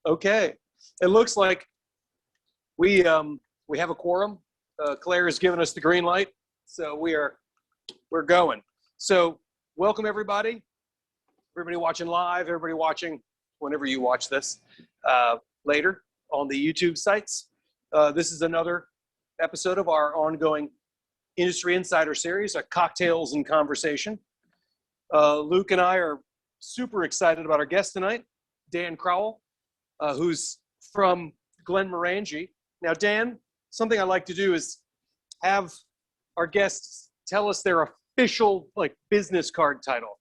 Okay. It looks like we have a quorum. Claire has given us the green light, so we're going. So welcome everybody watching live, everybody watching whenever you watch this later on the YouTube sites. This is another episode of our ongoing Industry Insider Series, Cocktails and Conversation. Luke and I are super excited about our guest tonight, Dan Crowell, who's from Glenmorangie. Now, Dan, something I like to do is have our guests tell us their official business card title.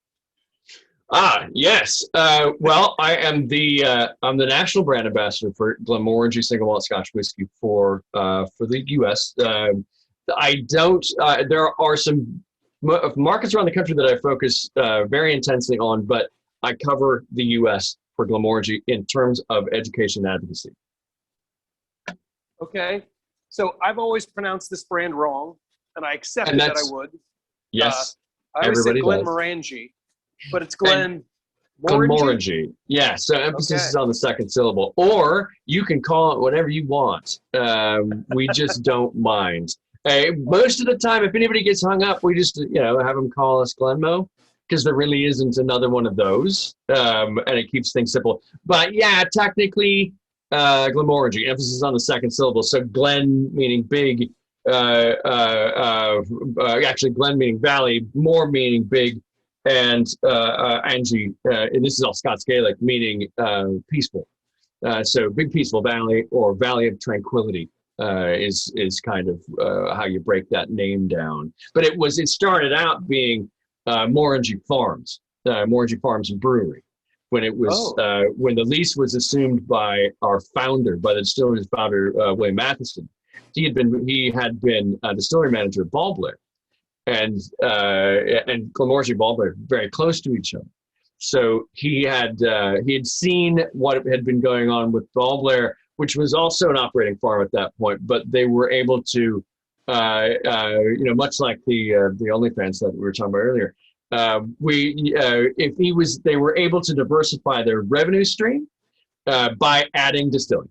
Yes. Well, I'm the National Brand Ambassador for Glenmorangie Single Malt Scotch Whisky for the U.S. I don't. There are some markets around the country that I focus very intensely on, but I cover the U.S. for Glenmorangie in terms of education and advocacy. Okay, so I've always pronounced this brand wrong, and I accepted that I would. Yes, I always said Glenmorangie, but it's Glenmorangie. Yeah, so emphasis is on the second syllable. Or you can call it whatever you want. We just don't mind. Most of the time, if anybody gets hung up, we just have them call us Glenmo, because there really isn't another one of those, and it keeps things simple. But yeah, technically, Glenmorangie, emphasis on the second syllable. So Glen meaning big, actually Glen meaning valley, more meaning big, and Angie, and this is all Scots Gaelic, meaning peaceful. So big peaceful valley, or valley of tranquility, is kind of how you break that name down. But it started out being Murangy Farms and Brewery, when it was when the lease was assumed by our founder, by the distillery's founder, William Matheson. He had been a distillery manager at Ballblair, and Glenmorangie Ballblair very close to each other. So he had seen what had been going on with Ballblair, which was also an operating farm at that point, but they were able to, much like the OnlyFans that we were talking about earlier, they were able to diversify their revenue stream by adding distilling.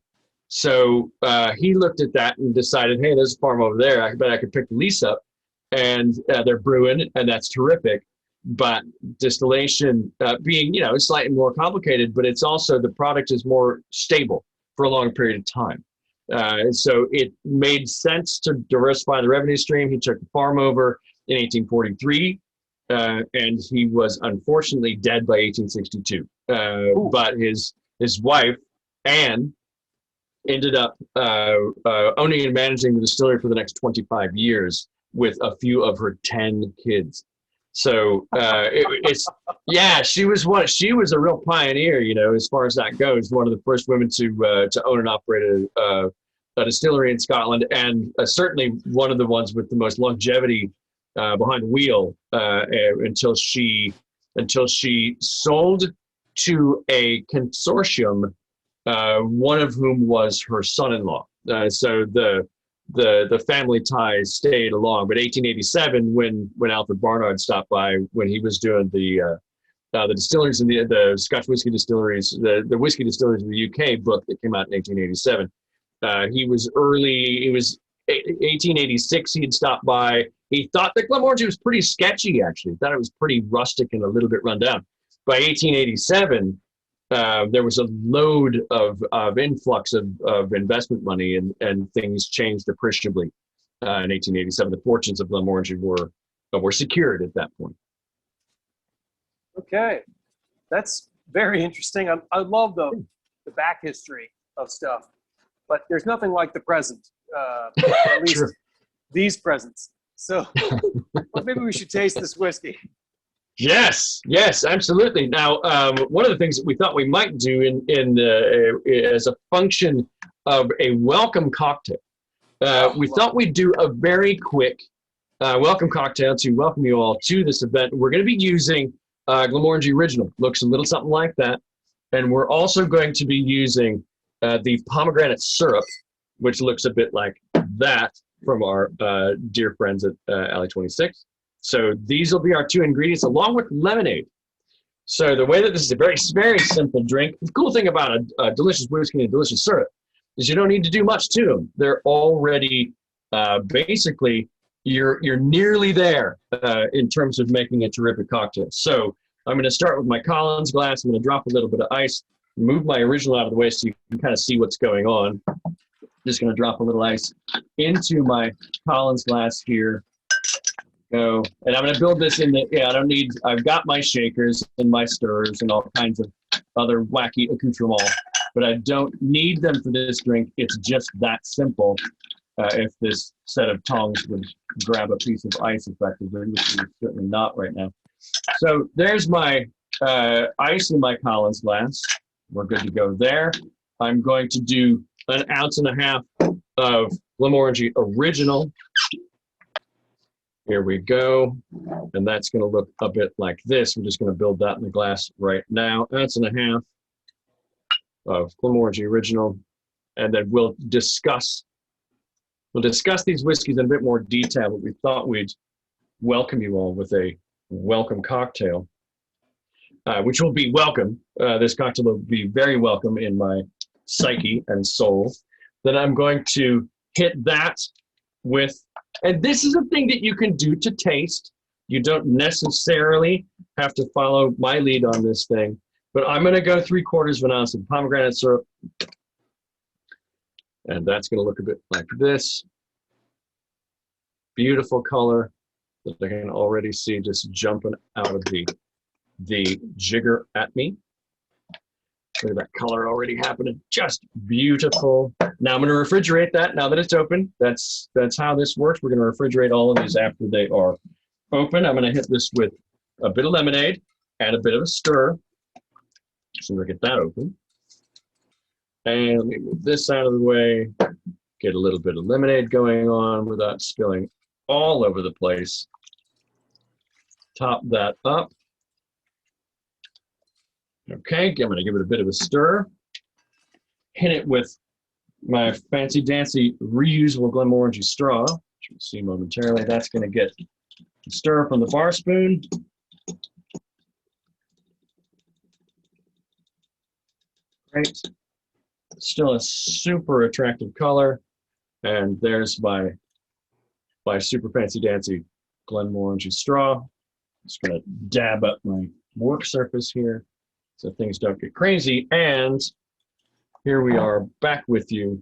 So he looked at that and decided, hey, there's a farm over there. I bet I could pick the lease up, and they're brewing, and that's terrific. But distillation being, slightly more complicated, but it's also the product is more stable for a long period of time. So it made sense to diversify the revenue stream. He took the farm over in 1843, and he was unfortunately dead by 1862. But his wife, Anne, ended up owning and managing the distillery for the next 25 years with a few of her 10 kids. So she was a real pioneer, as far as that goes. One of the first women to own and operate a distillery in Scotland, and certainly one of the ones with the most longevity behind the wheel until she sold to a consortium, one of whom was her son-in-law. So the family ties stayed along. But 1887, when Alfred Barnard stopped by, when he was doing the distilleries and the Scotch whiskey distilleries, the whiskey distilleries in the UK book that came out in 1887, he was 1886. He had stopped by. He thought that Glenmorangie was pretty sketchy. Actually, he thought it was pretty rustic and a little bit run down. By 1887. There was a load of influx of investment money, and things changed appreciably in 1887. The fortunes of Glenmorangie were secured at that point. Okay, that's very interesting. I love the back history of stuff, but there's nothing like the present, at least these presents. So maybe we should taste this whiskey. Yes, absolutely. Now, one of the things that we thought we might do as a function of a welcome cocktail, we thought we'd do a very quick welcome cocktail to welcome you all to this event. We're going to be using Glenmorangie Original. Looks a little something like that. And we're also going to be using the pomegranate syrup, which looks a bit like that from our dear friends at Alley 26. So these will be our two ingredients, along with lemonade. So the way that this is a very, very simple drink, the cool thing about a delicious whiskey and a delicious syrup is you don't need to do much to them. They're already basically, you're nearly there in terms of making a terrific cocktail. So I'm going to start with my Collins glass. I'm going to drop a little bit of ice, move my original out of the way so you can kind of see what's going on. Just going to drop a little ice into my Collins glass here. Go. And I'm going to build this in the, I've got my shakers and my stirrers and all kinds of other wacky accoutrements, but I don't need them for this drink. It's just that simple. If this set of tongs would grab a piece of ice effectively, which is certainly not right now. So there's my ice in my Collins glass. We're good to go there. I'm going to do 1.5 ounces of Glenmorangie Original. Here we go. And that's going to look a bit like this. We're just going to build that in the glass right now. 1.5 ounces of Glenmorangie Original. And then we'll discuss these whiskeys in a bit more detail, but we thought we'd welcome you all with a welcome cocktail, which will be welcome. This cocktail will be very welcome in my psyche and soul. Then I'm going to hit that with, and this is a thing that you can do to taste. You don't necessarily have to follow my lead on this thing, but I'm going to go 3/4 ounce of pomegranate syrup. And that's going to look a bit like this. Beautiful color that I can already see just jumping out of the jigger at me. Look at that color already happening. Just beautiful. Now I'm going to refrigerate that now that it's open. That's how this works. We're going to refrigerate all of these after they are open. I'm going to hit this with a bit of lemonade and a bit of a stir. So we'll get that open. And let me move this out of the way, get a little bit of lemonade going on without spilling all over the place. Top that up. Okay, I'm going to give it a bit of a stir. Hit it with my fancy dancy reusable Glenmorangie straw, which you'll see momentarily. That's going to get the stir from the bar spoon. Great. Still a super attractive color. And there's my super fancy dancy Glenmorangie straw. Just gonna dab up my work surface here so things don't get crazy. And here we are back with you.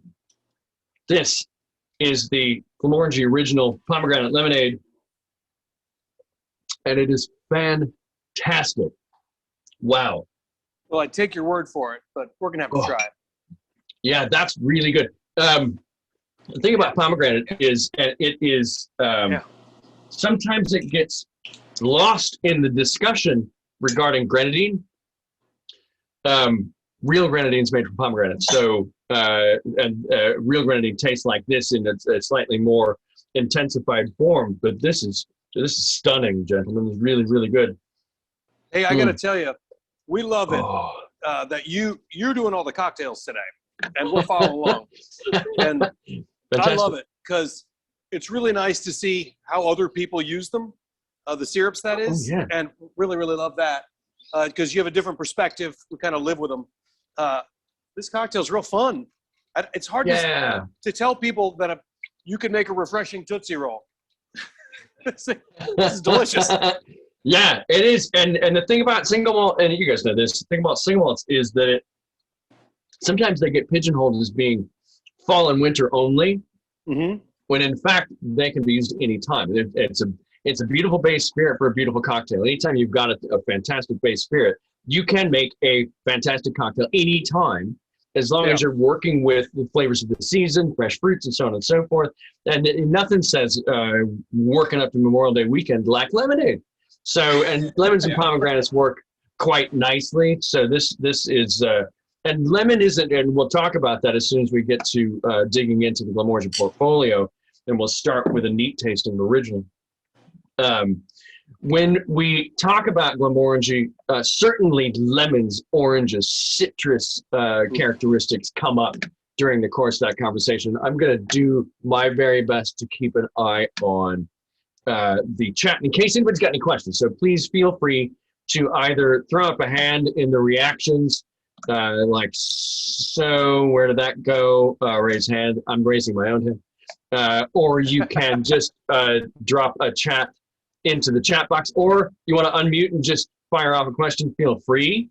This is the Glenmorangie Original Pomegranate Lemonade. And it is fantastic. Wow. Well, I take your word for it, but we're gonna have to try it. Yeah, that's really good. The thing about pomegranate is, sometimes it gets lost in the discussion regarding grenadine. Real grenadine is made from pomegranate, so real grenadine tastes like this in a slightly more intensified form. But this is stunning, gentlemen. It's really, really good. Hey, I got to tell you, we love it that you're doing all the cocktails today. And we're following along. And fantastic. I love it because it's really nice to see how other people use them, the syrups that is. Oh, yeah. And really, really love that because you have a different perspective. We kind of live with them. This cocktail is real fun. It's hard to tell people that you can make a refreshing Tootsie Roll. This is delicious. Yeah, it is. And the thing about single malt, and you guys know this, the thing about single malts is that sometimes they get pigeonholed as being fall and winter only, when in fact they can be used any time. It's a beautiful base spirit for a beautiful cocktail. Anytime you've got a fantastic base spirit, you can make a fantastic cocktail anytime, as long as you're working with the flavors of the season, fresh fruits, and so on and so forth. And nothing says working up to Memorial Day weekend like lemonade. So, and lemons and pomegranates work quite nicely. So this is. And lemon isn't, and we'll talk about that as soon as we get to digging into the Glenmorangie portfolio, and we'll start with a neat tasting original. When we talk about Glenmorangie, certainly lemons, oranges, citrus characteristics come up during the course of that conversation. I'm going to do my very best to keep an eye on the chat in case anybody's got any questions. So please feel free to either throw up a hand in the reactions, like, so where did that go? Raise hand. I'm raising my own hand. Or you can just drop a chat into the chat box, or you want to unmute and just fire off a question, feel free.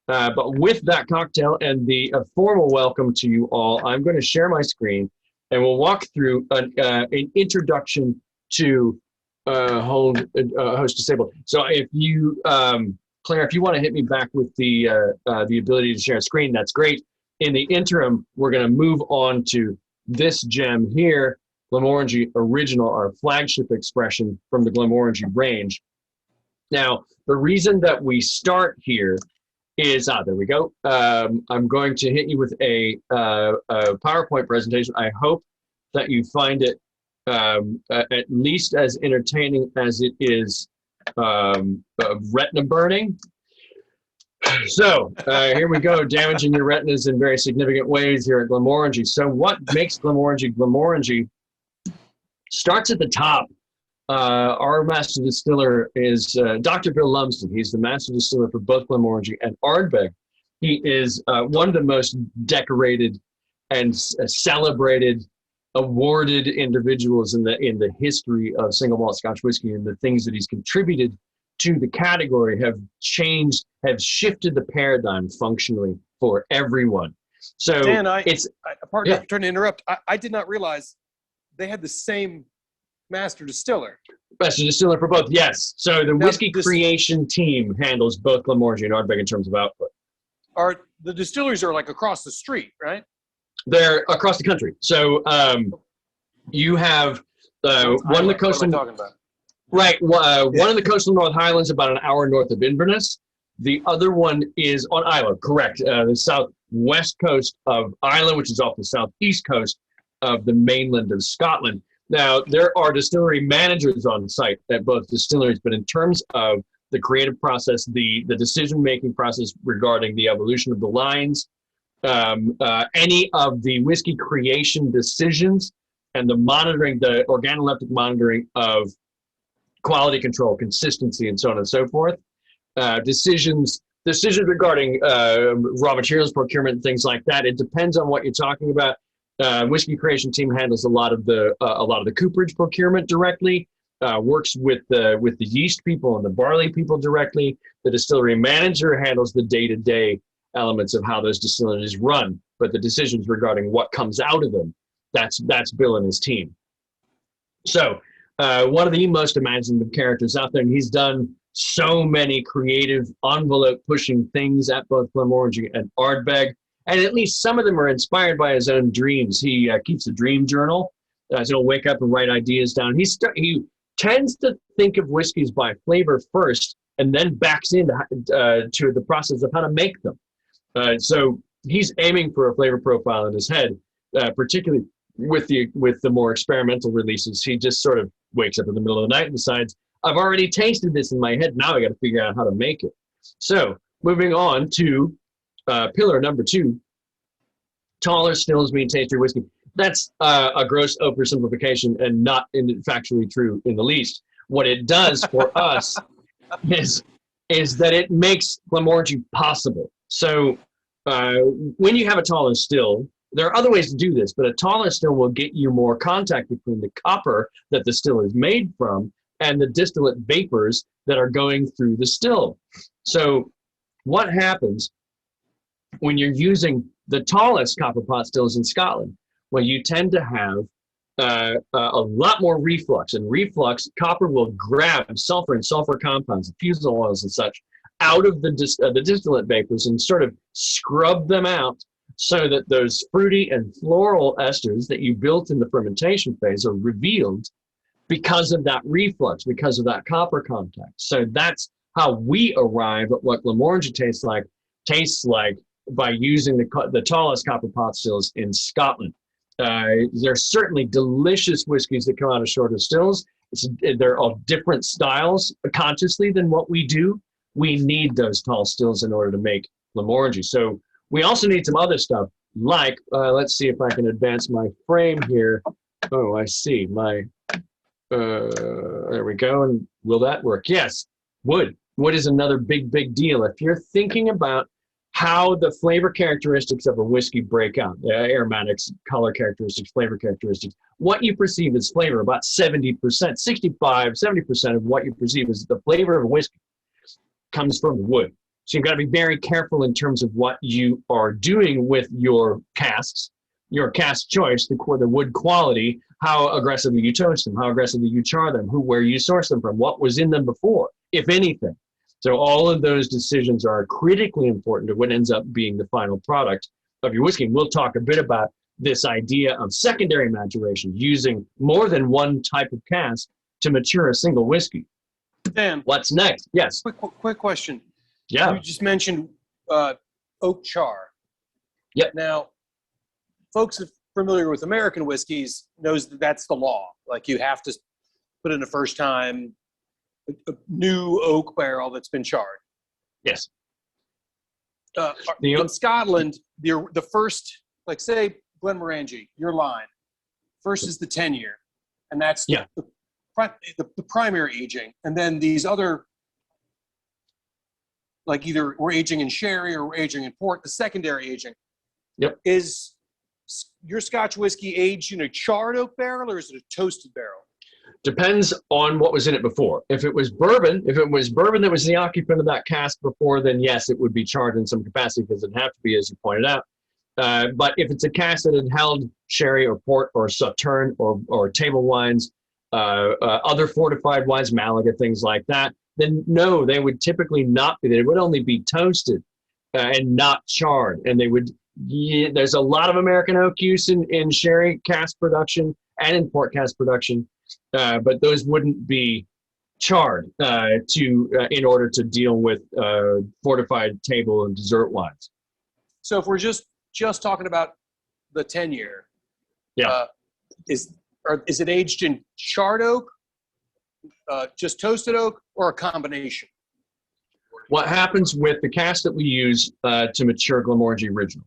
But with that cocktail and the formal welcome to you all, I'm going to share my screen and we'll walk through an introduction to host disabled. So if you, Claire, if you want to hit me back with the ability to share a screen, that's great. In the interim, we're going to move on to this gem here, Glenmorangie Original, our flagship expression from the Glenmorangie range. Now, the reason that we start here is, there we go. I'm going to hit you with a PowerPoint presentation. I hope that you find it at least as entertaining as it is retina burning. So here we go, damaging your retinas in very significant ways here at Glenmorangie. So what makes Glenmorangie Glenmorangie starts at the top. Our master distiller is Dr. Bill Lumsden. He's the master distiller for both Glenmorangie and Ardbeg. He is one of the most decorated and celebrated, awarded individuals in the history of single malt Scotch whiskey, and the things that he's contributed to the category have shifted the paradigm functionally for everyone. So Dan, pardon me to interrupt. I did not realize they had the same master distiller. Master distiller for both, yes. So the whiskey creation team handles both Glenmorangie and Ardbeg in terms of output. The distilleries are like across the street, right? They're across the country. So you have one of the coastal. What am I talking about? Right. One of the coastal North Highlands, about an hour north of Inverness. The other one is on Islay, correct. The southwest coast of Ireland, which is off the southeast coast of the mainland of Scotland. Now, there are distillery managers on site at both distilleries, but in terms of the creative process, the decision-making process regarding the evolution of the lines, any of the whiskey creation decisions, and the monitoring, the organoleptic monitoring of quality control, consistency, and so on and so forth. Decisions regarding raw materials procurement and things like that. It depends on what you're talking about. Whiskey creation team handles a lot of the cooperage procurement directly. Works with the yeast people and the barley people directly. The distillery manager handles the day-to-day elements of how those distilleries run, but the decisions regarding what comes out of them, that's Bill and his team. So one of the most imaginative characters out there, and he's done so many creative envelope-pushing things at both Glenmorangie and Ardbeg, and at least some of them are inspired by his own dreams. He keeps a dream journal, so he'll wake up and write ideas down. He tends to think of whiskeys by flavor first, and then backs into to the process of how to make them. So he's aiming for a flavor profile in his head, particularly with the more experimental releases. He just sort of wakes up in the middle of the night and decides, I've already tasted this in my head, now I got to figure out how to make it. So moving on to pillar number 2, taller stills mean tastier whiskey. That's a gross oversimplification and not factually true in the least. What it does for us is that it makes Glenmorangie possible. So when you have a taller still, there are other ways to do this, but a taller still will get you more contact between the copper that the still is made from and the distillate vapors that are going through the still. So what happens when you're using the tallest copper pot stills in Scotland? Well, you tend to have a lot more reflux. And reflux, copper will grab sulfur and sulfur compounds, diffusal oils and such, out of the distillate vapors and sort of scrub them out, so that those fruity and floral esters that you built in the fermentation phase are revealed because of that reflux, because of that copper contact. So that's how we arrive at what Glenmorangie tastes like by using the tallest copper pot stills in Scotland. There's certainly delicious whiskeys that come out of shorter stills. They're of different styles consciously than what we do. We need those tall stills in order to make Glenmorangie. So we also need some other stuff, like, let's see if I can advance my frame here. Oh, I see. There we go. And will that work? Yes, wood. wood is another big deal. If you're thinking about how the flavor characteristics of a whiskey break out, aromatics, color characteristics, flavor characteristics, what you perceive as flavor, about 70%, 70% of what you perceive as the flavor of a whiskey comes from wood. So you've got to be very careful in terms of what you are doing with your casks, your cask choice, the wood quality, how aggressively you toast them, how aggressively you char them, where you source them from, what was in them before, if anything. So all of those decisions are critically important to what ends up being the final product of your whiskey. We'll talk a bit about this idea of secondary maturation, using more than one type of cask to mature a single whiskey. Dan, what's next? Yes. Quick question. Yeah. You just mentioned oak char. Yep. Now, folks familiar with American whiskeys knows that that's the law. Like, you have to put in a first time a new oak barrel that's been charred. Yes. In Scotland, the first, like, say Glenmorangie, your line, first is the tenure, and that's the primary aging, and then these other, like, either we're aging in sherry or we're aging in port, the secondary aging. Yep. Is your Scotch whiskey aged in a charred oak barrel, or is it a toasted barrel? Depends on what was in it before. If it was bourbon that was the occupant of that cask before, then yes, it would be charred in some capacity, because it'd have to be, as you pointed out. But if it's a cask that had held sherry or port or sauterne or table wines, other fortified wines, Malaga, things like that, then no, they would typically not be. They would only be toasted and not charred. And they would. There's a lot of American oak use in sherry cask production and in port cask production. But those wouldn't be charred in order to deal with fortified table and dessert wines. So if we're just talking about the tenure, is it aged in charred oak, just toasted oak, or a combination? What happens with the casks that we use to mature Glenmorangie Original?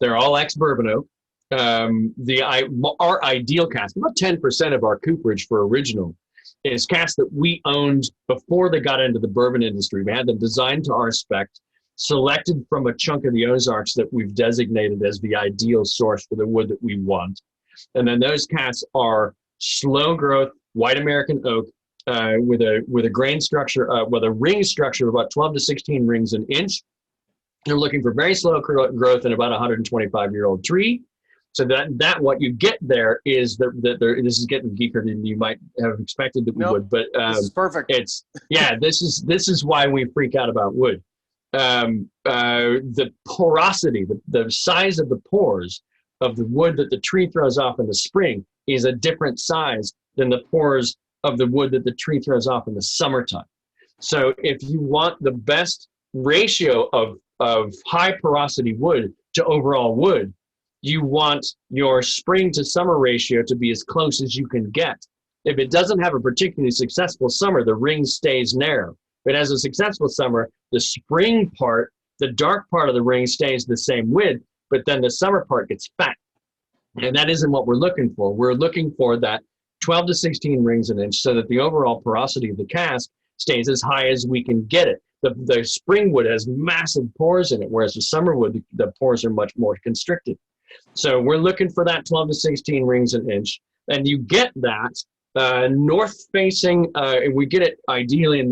They're all ex-bourbon oak. Our ideal cask, about 10% of our cooperage for original, is casks that we owned before they got into the bourbon industry. We had them designed to our spec, selected from a chunk of the Ozarks that we've designated as the ideal source for the wood that we want. And then those casks are slow growth, white American oak, with a grain structure, with a ring structure of about 12 to 16 rings an inch. They're looking for very slow growth in about a 125-year-old tree. So that what you get there is that this is getting geeker than you might have expected that we would, but this is perfect. This is why we freak out about wood. The porosity, the size of the pores of the wood that the tree throws off in the spring is a different size than the pores of the wood that the tree throws off in the summertime. So if you want the best ratio of high porosity wood to overall wood, you want your spring to summer ratio to be as close as you can get. If it doesn't have a particularly successful summer, the ring stays narrow. If it has a successful summer, the spring part, the dark part of the ring stays the same width, but then the summer part gets fat. And that isn't what we're looking for. We're looking for that 12 to 16 rings an inch so that the overall porosity of the cask stays as high as we can get it. The spring wood has massive pores in it, whereas the summer wood, the pores are much more constricted. So we're looking for that 12 to 16 rings an inch. And you get that north-facing, and we get it ideally in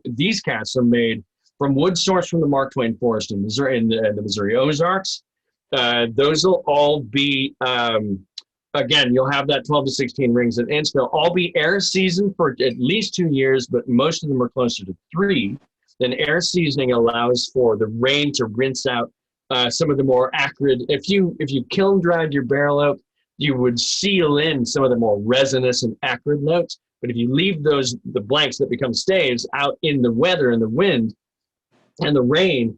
these casks are made from wood sourced from the Mark Twain Forest in Missouri, in the Missouri Ozarks. Those will all be, again, you'll have that 12 to 16 rings an inch. They'll all be air seasoned for at least 2 years, but most of them are closer to 3. Then air seasoning allows for the rain to rinse out some of the more acrid. If you kiln dried your barrel oak, you would seal in some of the more resinous and acrid notes. But if you leave the blanks that become staves out in the weather and the wind and the rain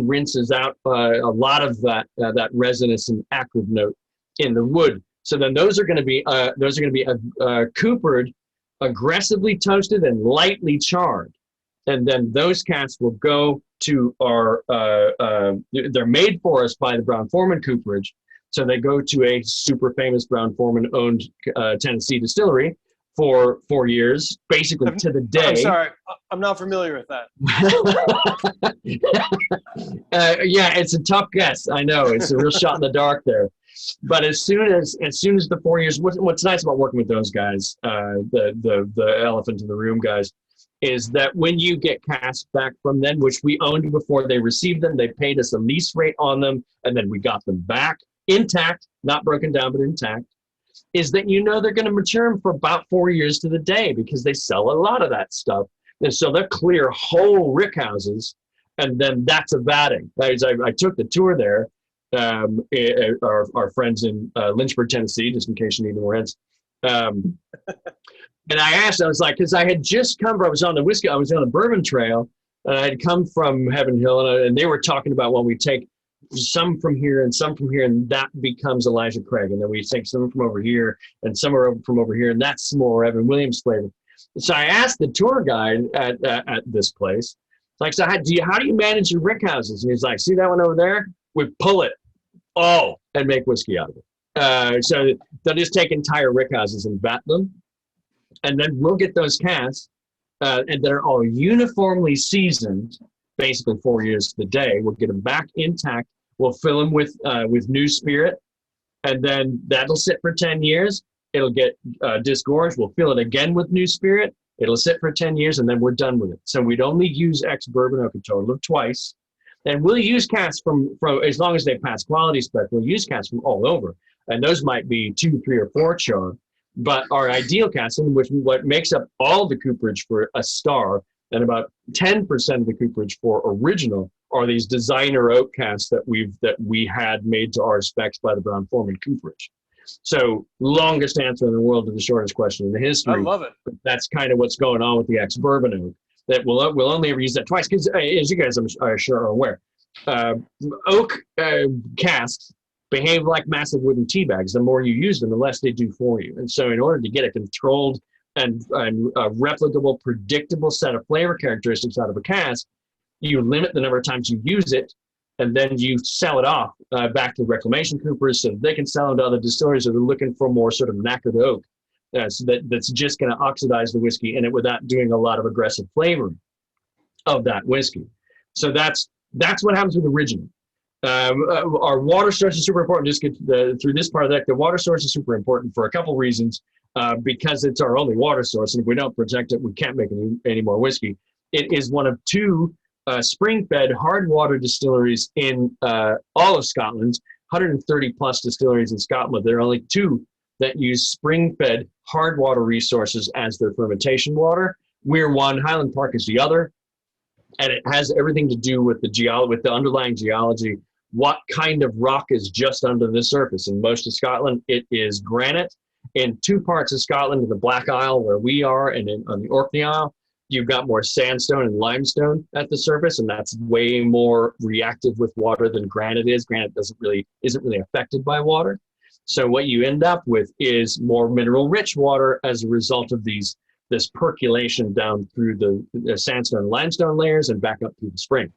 rinses out a lot of that resinous and acrid note in the wood. So then those are going to be coopered, aggressively toasted, and lightly charred. And then those casks will go to our, they're made for us by the Brown-Forman cooperage. So they go to a super famous Brown-Forman owned Tennessee distillery for 4 years, basically to the day. I'm sorry, I'm not familiar with that. Yeah, it's a tough guess. I know it's a real shot in the dark there. But as soon as the 4 years, what's nice about working with those guys, the elephant in the room guys, is that when you get casks back from them, which we owned before they received them, they paid us a lease rate on them, and then we got them back intact, not broken down, but intact, is that they're going to mature for about 4 years to the day, because they sell a lot of that stuff. And so they'll clear whole rick houses, and then that's a vatting. I took the tour there. Our friends in Lynchburg, Tennessee, just in case you need more hints. And I asked, I was like, because I had just come from, I was on the bourbon trail, and I had come from Heaven Hill, and they were talking about, well, we take some from here and some from here, and that becomes Elijah Craig. And then we take some from over here and some from over here, and that's more Evan Williams flavor. So I asked the tour guide at this place, like, so how do you manage your rick houses? And he's like, see that one over there? We pull it all and make whiskey out of it. So they'll just take entire rick houses and vat them. And then we'll get those casks, and they're all uniformly seasoned, basically 4 years to the day. We'll get them back intact. We'll fill them with new spirit, and then that'll sit for 10 years. It'll get disgorged. We'll fill it again with new spirit. It'll sit for 10 years, and then we're done with it. So we'd only use ex-bourbon oak a total of twice. And we'll use casks from as long as they pass quality spec, we'll use casks from all over. And those might be 2, 3, or 4 char. But our ideal casks, which what makes up all the cooperage for a star, and about 10% of the cooperage for original, are these designer oak casks that we had made to our specs by the Brown-Forman cooperage. So longest answer in the world to the shortest question in the history. I love it. But that's kind of what's going on with the ex-bourbon oak. That we'll only ever use that twice, because as you guys are sure are aware, oak casks behave like massive wooden tea bags. The more you use them, the less they do for you. And so in order to get a controlled and a replicable, predictable set of flavor characteristics out of a cask, you limit the number of times you use it, and then you sell it off back to reclamation coopers so they can sell it to other distilleries that are looking for more sort of knackered oak that's just going to oxidize the whiskey in it without doing a lot of aggressive flavoring of that whiskey. So that's what happens with original. Our water source is super important. Just get through this part of that. The water source is super important for a couple reasons, because it's our only water source, and if we don't protect it, we can't make any more whiskey. It is one of 2 spring-fed hard water distilleries in all of Scotland. 130 plus distilleries in Scotland. There are only 2 that use spring-fed hard water resources as their fermentation water. We're one. Highland Park is the other. And it has everything to do with the underlying geology. What kind of rock is just under the surface? In most of Scotland, it is granite. In 2 parts of Scotland, in the Black Isle, where we are, and on the Orkney Isle, you've got more sandstone and limestone at the surface, and that's way more reactive with water than granite is. Granite isn't really affected by water. So what you end up with is more mineral-rich water as a result of this percolation down through the sandstone and limestone layers and back up through the spring.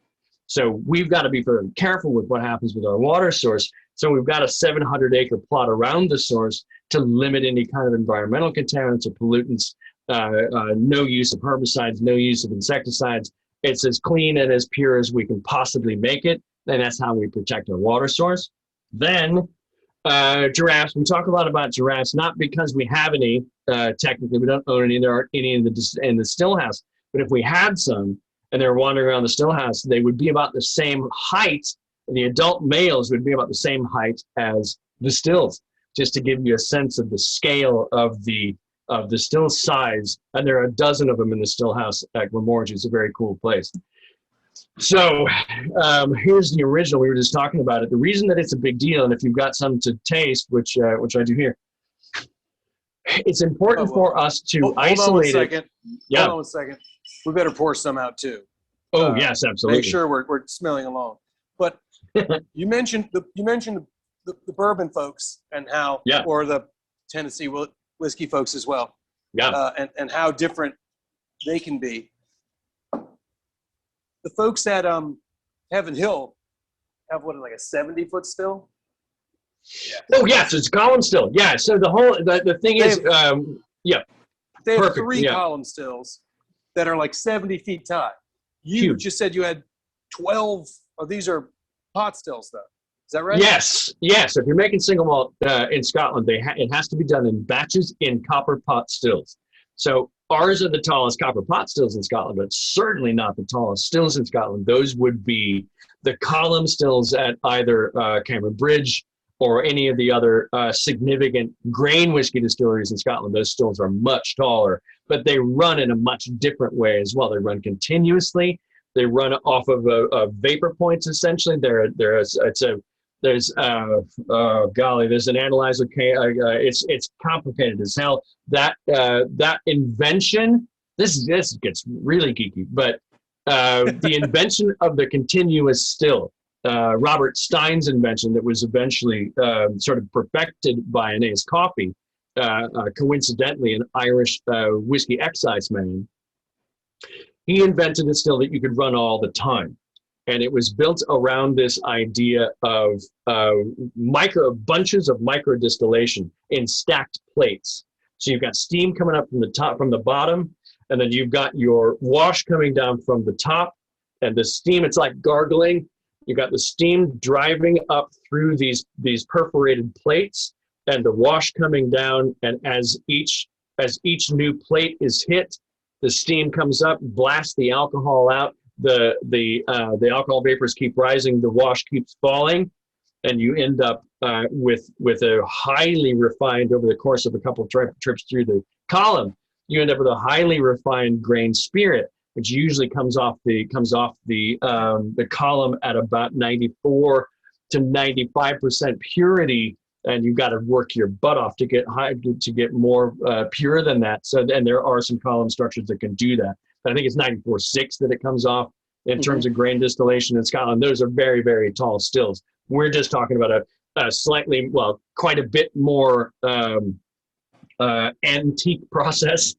So we've got to be very careful with what happens with our water source. So we've got a 700-acre plot around the source to limit any kind of environmental contaminants or pollutants, no use of herbicides, no use of insecticides. It's as clean and as pure as we can possibly make it, and that's how we protect our water source. Then giraffes, we talk a lot about giraffes, not because we have any, technically we don't own any, there aren't any in the still house, but if we had some and they're wandering around the still house, they would be about the same height, the adult males would be about the same height as the stills, just to give you a sense of the scale of the still size. And there are a dozen of them in the still house at Glenmorangie. It's a very cool place. So here's the original. We were just talking about it. The reason that it's a big deal, and if you've got some to taste, which I do here, it's important for us to isolate it. Yeah. Hold on a second. We better pour some out too. Oh yes, absolutely. Make sure we're smelling along. But you mentioned the bourbon folks and how, or the Tennessee whiskey folks as well. Yeah. And how different they can be. The folks at Heaven Hill have like a 70-foot still? Yeah. Oh yes, it's column still. Yeah. So the thing is, They have Perfect, 3 yeah. column stills that are like 70 feet high. You Huge. just said you had 12 of these are pot stills, though. Is that right? Yes. If you're making single malt in Scotland, it has to be done in batches in copper pot stills. So ours are the tallest copper pot stills in Scotland, but certainly not the tallest stills in Scotland. Those would be the column stills at either Cameron Bridge or any of the other significant grain whiskey distilleries in Scotland. Those stills are much taller, but they run in a much different way as well. They run continuously. They run off of a vapor points, essentially. There's an analyzer. It's complicated as hell. That invention. This gets really geeky, but the invention of the continuous still, Robert Stein's invention that was eventually sort of perfected by Aeneas Coffey, coincidentally an Irish whiskey excise man. He invented a still that you could run all the time. And it was built around this idea of bunches of micro distillation in stacked plates. So you've got steam coming up from the top, from the bottom, and then you've got your wash coming down from the top, and the steam, it's like gargling. You've got the steam driving up through these perforated plates, and the wash coming down, and as each new plate is hit, the steam comes up, blasts the alcohol out. The alcohol vapors keep rising, the wash keeps falling, and you end up with a highly refined, over the course of a couple of trips through the column, you end up with a highly refined grain spirit, which usually comes off the column at about 94 to 95% purity, and you've got to work your butt off to get more pure than that. So, and there are some column structures that can do that. I think it's 94.6 that it comes off in terms of grain distillation in Scotland. Those are very, very tall stills. We're just talking about a slightly, well, quite a bit more antique process.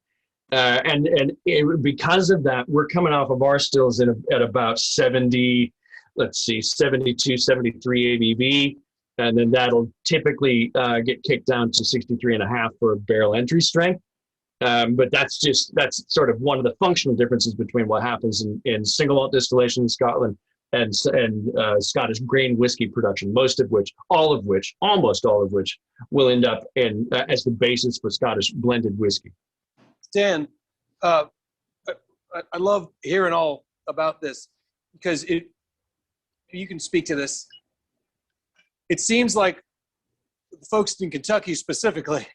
Because of that, we're coming off of our stills at about 72, 73 ABV. And then that'll typically get kicked down to 63.5 for a barrel entry strength. But that's sort of one of the functional differences between what happens in single malt distillation in Scotland and Scottish grain whiskey production, almost all of which will end up as the basis for Scottish blended whiskey. Dan, I love hearing all about this because you can speak to this. It seems like the folks in Kentucky specifically,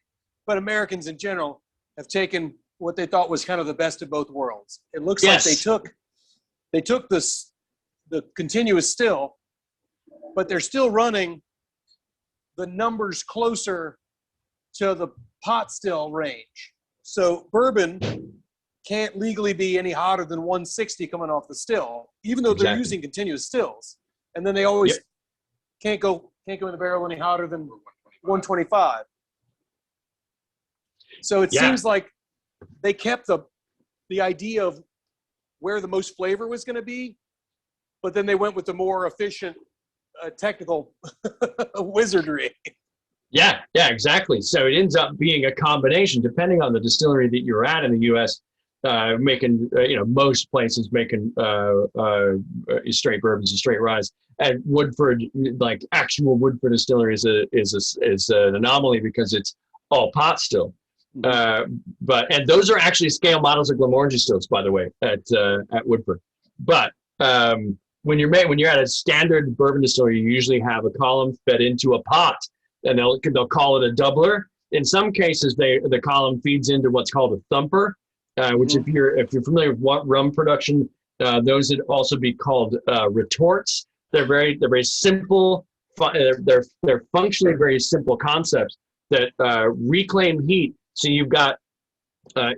but Americans in general, have taken what they thought was kind of the best of both worlds. It looks like they took the continuous still, but they're still running the numbers closer to the pot still range. So bourbon can't legally be any hotter than 160 coming off the still, even though they're using continuous stills. And then they always can't go in the barrel any hotter than 125. So it seems like they kept the idea of where the most flavor was going to be, but then they went with the more efficient technical wizardry. Yeah, exactly. So it ends up being a combination, depending on the distillery that you're at in the U.S., making, most places making straight bourbons and straight rye. And Woodford, like actual Woodford distillery is an anomaly because it's all pot still. And those are actually scale models of Glenmorangie stills, by the way, at Woodford. But when you're at a standard bourbon distillery, you usually have a column fed into a pot, and they'll call it a doubler. In some cases, the column feeds into what's called a thumper, which if you're familiar with what rum production, those would also be called retorts. They're very simple. They're functionally very simple concepts that reclaim heat. So you've got a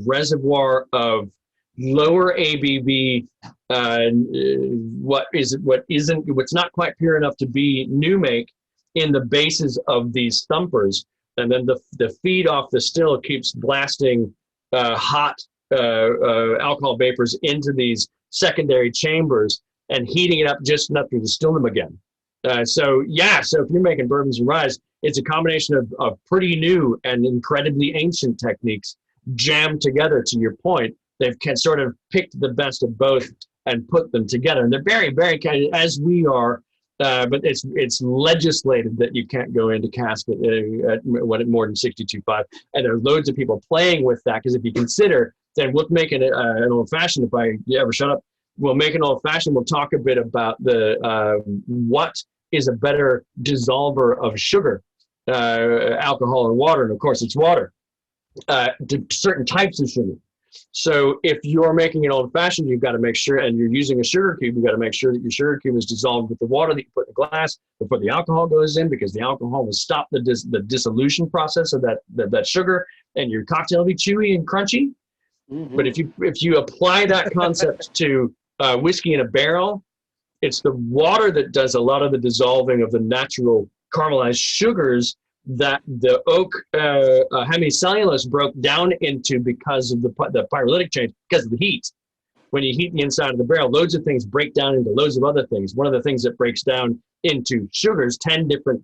reservoir of lower ABV, what's not quite pure enough to be new make in the bases of these thumpers, and then the feed off the still keeps blasting hot alcohol vapors into these secondary chambers and heating it up just enough to distill them again. So if you're making bourbons and ryes, It's a combination of pretty new and incredibly ancient techniques jammed together. To your point, they've sort of picked the best of both and put them together. And they're very, very, as we are, but it's legislated that you can't go into casket at more than 62.5. And there are loads of people playing with that, because if you consider, then we'll make an old-fashioned, if I ever shut up, we'll make an old-fashioned. We'll talk a bit about what is a better dissolver of sugar, alcohol or water, and of course it's water, to certain types of sugar. So if you're making an old-fashioned, you've got to make sure, and you're using a sugar cube, you've got to make sure that your sugar cube is dissolved with the water that you put in the glass before the alcohol goes in, because the alcohol will stop the dissolution process of that sugar, and your cocktail will be chewy and crunchy. Mm-hmm. But if you apply that concept to whiskey in a barrel, it's the water that does a lot of the dissolving of the natural caramelized sugars that the oak hemicellulose broke down into because of the pyrolytic change, because of the heat. When you heat the inside of the barrel, loads of things break down into loads of other things. One of the things that breaks down into sugars, 10 different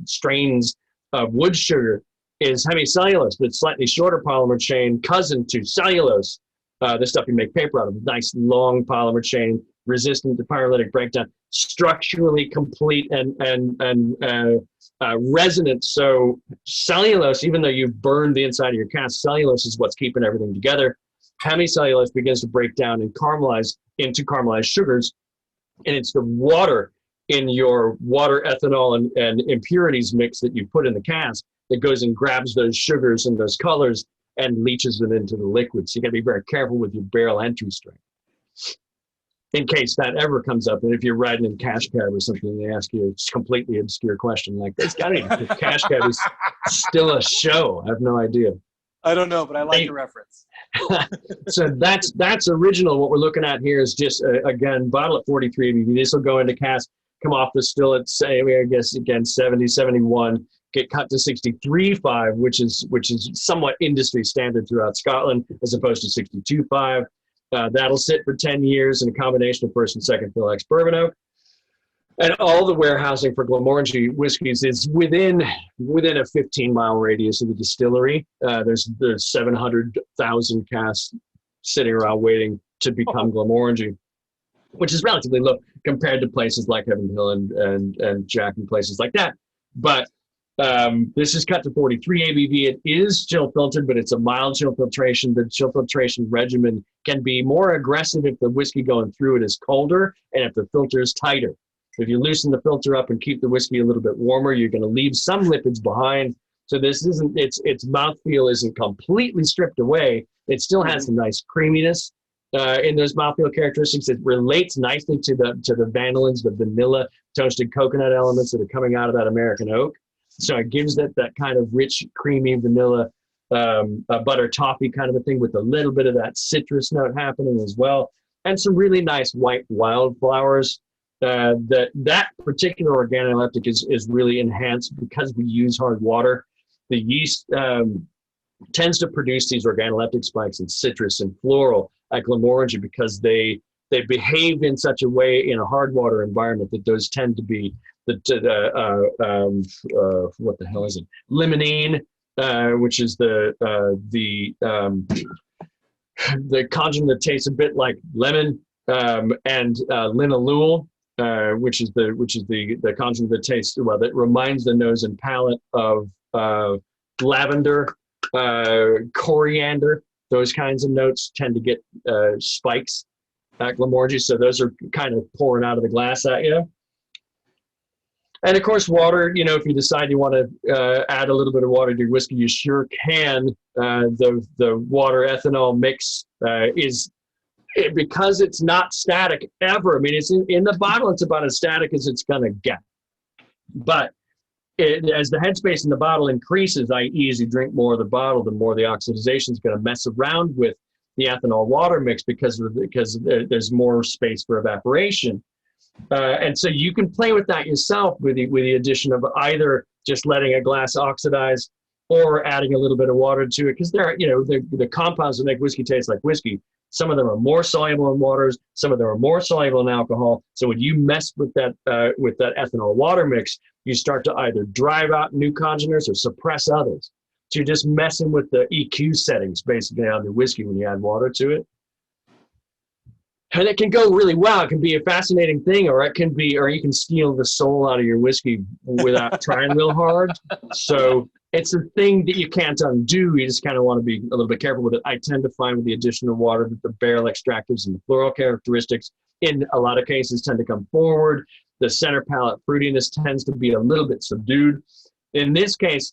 strains of wood sugar, is hemicellulose, the slightly shorter polymer chain, cousin to cellulose, the stuff you make paper out of, nice long polymer chain, resistant to pyrolytic breakdown, structurally complete and resonant. So cellulose, even though you've burned the inside of your cask, cellulose is what's keeping everything together. Hemicellulose begins to break down and caramelize into caramelized sugars, and it's the water in your water, ethanol, and impurities mix that you put in the cask that goes and grabs those sugars and those colors and leaches them into the liquid. So you got to be very careful with your barrel entry strength, in case that ever comes up. And if you're riding in cash cab or something, and they ask you a completely obscure question like this, I don't even think cash cab is still a show. I have no idea. I don't know, but I like the reference. So that's original. What we're looking at here is just, again, bottle at 43 ABV. This will go into cask, come off the still at, say, I guess, again, 70, 71, get cut to 63.5, which is somewhat industry standard throughout Scotland, as opposed to 62.5. That'll sit for 10 years in a combination of first and second fill ex bourbon oak. And all the warehousing for Glenmorangie whiskeys is within a 15-mile radius of the distillery. There's 700,000 casks sitting around waiting to become Glenmorangie, which is relatively low compared to places like Heaven Hill and Jack and places like that. But this is cut to 43 ABV. It is chill filtered, but it's a mild chill filtration. The chill filtration regimen can be more aggressive if the whiskey going through it is colder and if the filter is tighter. If you loosen the filter up and keep the whiskey a little bit warmer, you're going to leave some lipids behind. So this isn't, its mouthfeel isn't completely stripped away. It still has some nice creaminess in those mouthfeel characteristics. It relates nicely to the vanillins, the vanilla, toasted coconut elements that are coming out of that American oak. So it gives that kind of rich, creamy vanilla, butter toffee kind of a thing with a little bit of that citrus note happening as well. And some really nice white wildflowers. That particular organoleptic is really enhanced because we use hard water. The yeast tends to produce these organoleptic spikes in citrus and floral at Glenmorangie because they behave in such a way in a hard water environment that those tend to be what the hell is it? Limonene, which is the conjugate that tastes a bit like lemon, and linalool, which is the conjugate that tastes, well, that reminds the nose and palate of lavender, coriander. Those kinds of notes tend to get spikes at Glenmorangie, so those are kind of pouring out of the glass at you. And of course, water, if you decide you want to add a little bit of water to your whiskey, you sure can. The water ethanol mix because it's not static ever. I mean, it's in the bottle, it's about as static as it's going to get. But as the headspace in the bottle increases, i.e., as you drink more of the bottle, the more the oxidization is going to mess around with the ethanol water mix because there's more space for evaporation. And so you can play with that yourself with the addition of either just letting a glass oxidize or adding a little bit of water to it, because there are, the compounds that make whiskey taste like whiskey Some of them are more soluble in waters. Some of them are more soluble in alcohol. So when you mess with that ethanol water mix, you start to either drive out new congeners or suppress others. So you're just messing with the EQ settings basically on the whiskey when you add water to it. And it can go really well. It can be a fascinating thing, or you can steal the soul out of your whiskey without trying real hard. So it's a thing that you can't undo. You just kind of want to be a little bit careful with it. I tend to find with the addition of water that the barrel extractives and the floral characteristics in a lot of cases tend to come forward. The center palate fruitiness tends to be a little bit subdued. In this case,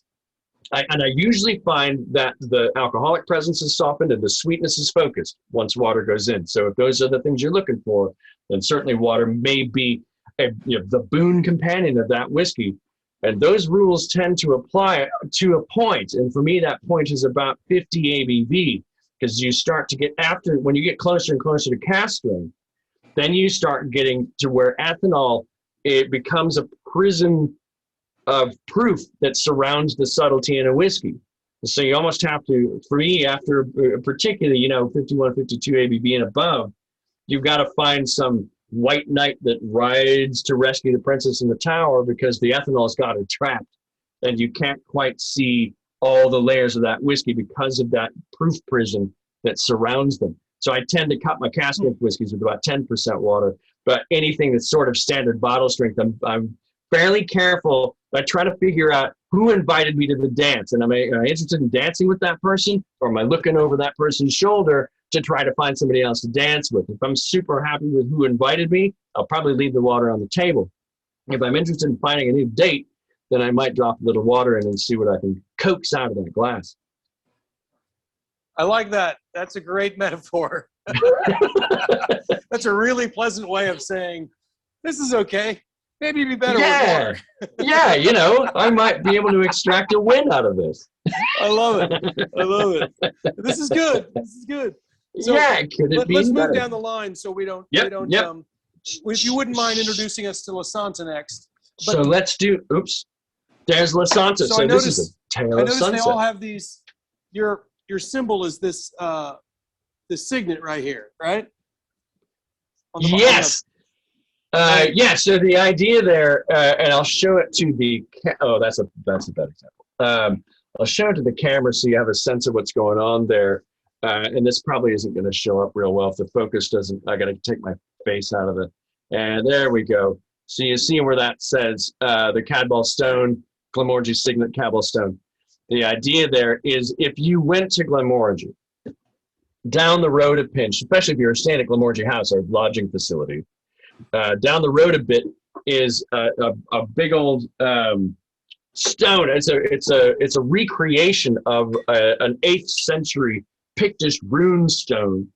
I usually find that the alcoholic presence is softened and the sweetness is focused once water goes in. So if those are the things you're looking for, then certainly water may be the boon companion of that whiskey. And those rules tend to apply to a point. And for me, that point is about 50 ABV, because you start to get when you get closer and closer to cask strength, then you start getting to where ethanol, it becomes a prison of proof that surrounds the subtlety in a whiskey. So you almost have to, for me, after particularly, 51, 52 ABV and above, you've got to find some white knight that rides to rescue the princess in the tower, because the ethanol's got it trapped and you can't quite see all the layers of that whiskey because of that proof prison that surrounds them. So I tend to cut my cask strength whiskeys with about 10% water, but anything that's sort of standard bottle strength, I'm fairly careful. I try to figure out who invited me to the dance, and am I interested in dancing with that person, or am I looking over that person's shoulder to try to find somebody else to dance with? If I'm super happy with who invited me, I'll probably leave the water on the table. If I'm interested in finding a new date, then I might drop a little water in and see what I can coax out of that glass. I like that. That's a great metaphor. That's a really pleasant way of saying, this is okay. Maybe it'd be better with water. Yeah, I might be able to extract a win out of this. I love it. This is good. So let's move down the line so we don't. Yep. If you wouldn't mind introducing us to Lasanta next. So let's do. Oops. There's Lasanta. So this is a tale of sunset. They all have these. Your symbol is this signet right here, right? Yes. So the idea there, and I'll show it to the. That's a bad example. I'll show it to the camera so you have a sense of what's going on there. And this probably isn't going to show up real well if the focus doesn't. I got to take my face out of it. And there we go. So you see where that says the Cadwell Stone, Glenmorangie Signet Cadwell Stone. The idea there is if you went to Glenmorangie, down the road a pinch, especially if you're staying at Glenmorangie House, our lodging facility, down the road a bit is a big old stone. It's a recreation of an 8th century Pictish rune stone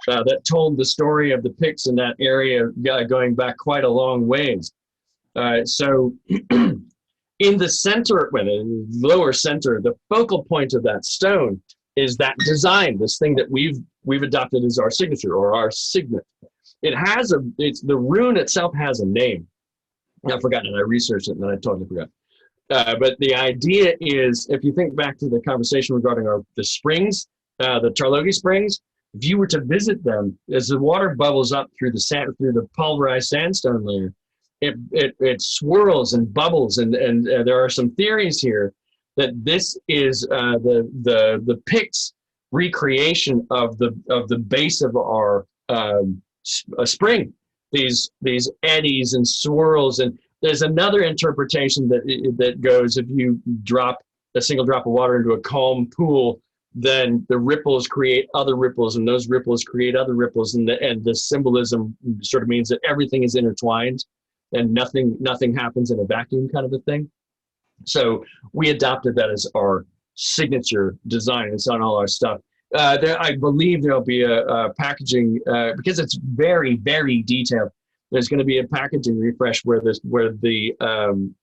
that told the story of the Picts in that area going back quite a long ways. So in the center, the lower center, the focal point of that stone is that design, this thing that we've adopted as our signature or our signet. The rune itself has a name. I've forgotten it. I researched it and then I totally forgot. But the idea is, if you think back to the conversation regarding the springs, the Tarlogi Springs, if you were to visit them, as the water bubbles up through the pulverized sandstone layer, it swirls and bubbles, and there are some theories here that this is the Picts' recreation of the base of our a spring, these eddies and swirls. And there's another interpretation that goes, if you drop a single drop of water into a calm pool, then the ripples create other ripples, and those ripples create other ripples, and the symbolism sort of means that everything is intertwined and nothing happens in a vacuum, kind of a thing. So we adopted that as our signature design. It's on all our stuff. I believe there'll be a packaging, because it's very, very detailed. There's going to be a packaging refresh where the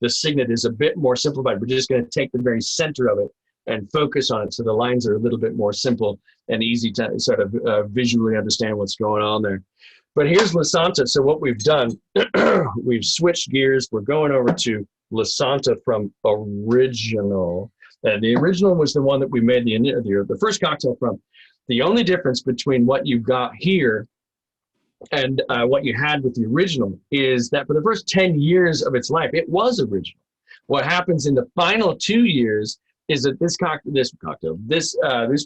signet is a bit more simplified. We're just going to take the very center of it and focus on it, so the lines are a little bit more simple and easy to sort of visually understand what's going on there. But here's Lasanta. So what we've done, we've switched gears. We're going over to Lasanta from original. And the original was the one that we made the first cocktail from. The only difference between what you got here and what you had with the original is that for the first 10 years of its life, it was original. What happens in the final 2 years is that this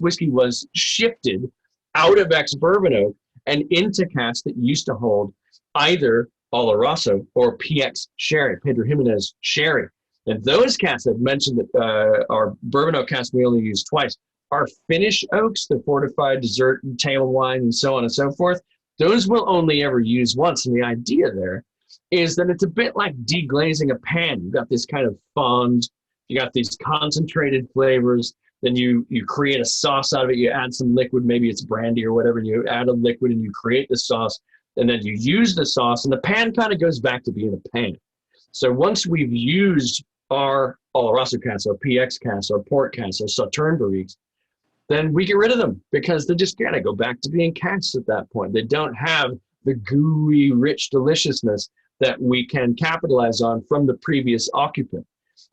whiskey was shifted out of ex-bourbon oak and into casks that used to hold either Oloroso or PX sherry, Pedro Jimenez sherry. And those casks, I've mentioned that our bourbon oak casks we only use twice. Our finish oaks, the fortified dessert and table wine and so on and so forth, those we'll only ever use once. And the idea there is that it's a bit like deglazing a pan. You've got this kind of fond, you got these concentrated flavors, then you create a sauce out of it, you add some liquid, maybe it's brandy or whatever, and you add a liquid and you create the sauce, and then you use the sauce, and the pan kind of goes back to being a pan. So once we've used our Oloroso casks, our PX casks, our port casks, our Sauterne barriques, then we get rid of them because they just gotta go back to being casks at that point. They don't have the gooey, rich deliciousness that we can capitalize on from the previous occupant.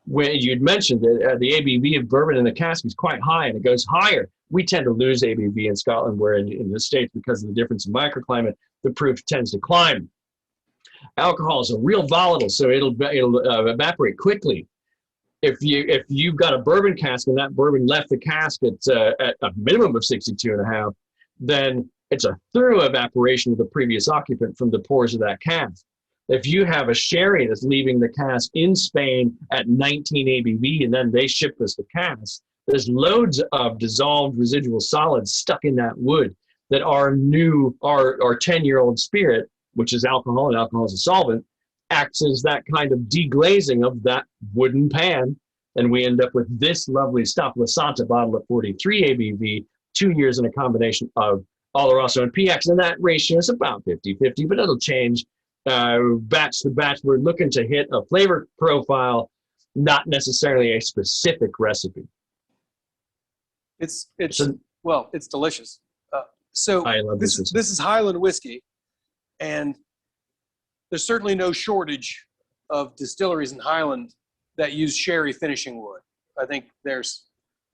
When you'd mentioned that the ABV of bourbon in the cask is quite high and it goes higher. We tend to lose ABV in Scotland, where in the States, because of the difference in microclimate, the proof tends to climb. Alcohol is a real volatile, so it'll evaporate quickly. If you've got a bourbon cask and that bourbon left the cask at a minimum of 62.5, then it's a thorough evaporation of the previous occupant from the pores of that cask. If you have a sherry that's leaving the cask in Spain at 19 ABV and then they ship us the cask, there's loads of dissolved residual solids stuck in that wood that our 10-year-old spirit, which is alcohol, and alcohol is a solvent, acts as that kind of deglazing of that wooden pan. And we end up with this lovely stuff, Lasanta bottle at 43 ABV, 2 years in a combination of Oloroso and PX. And that ratio is about 50-50, but it'll change batch to batch. We're looking to hit a flavor profile, not necessarily a specific recipe. It's delicious. So I love this is Highland whiskey, and there's certainly no shortage of distilleries in Highland that use sherry finishing wood. I think there's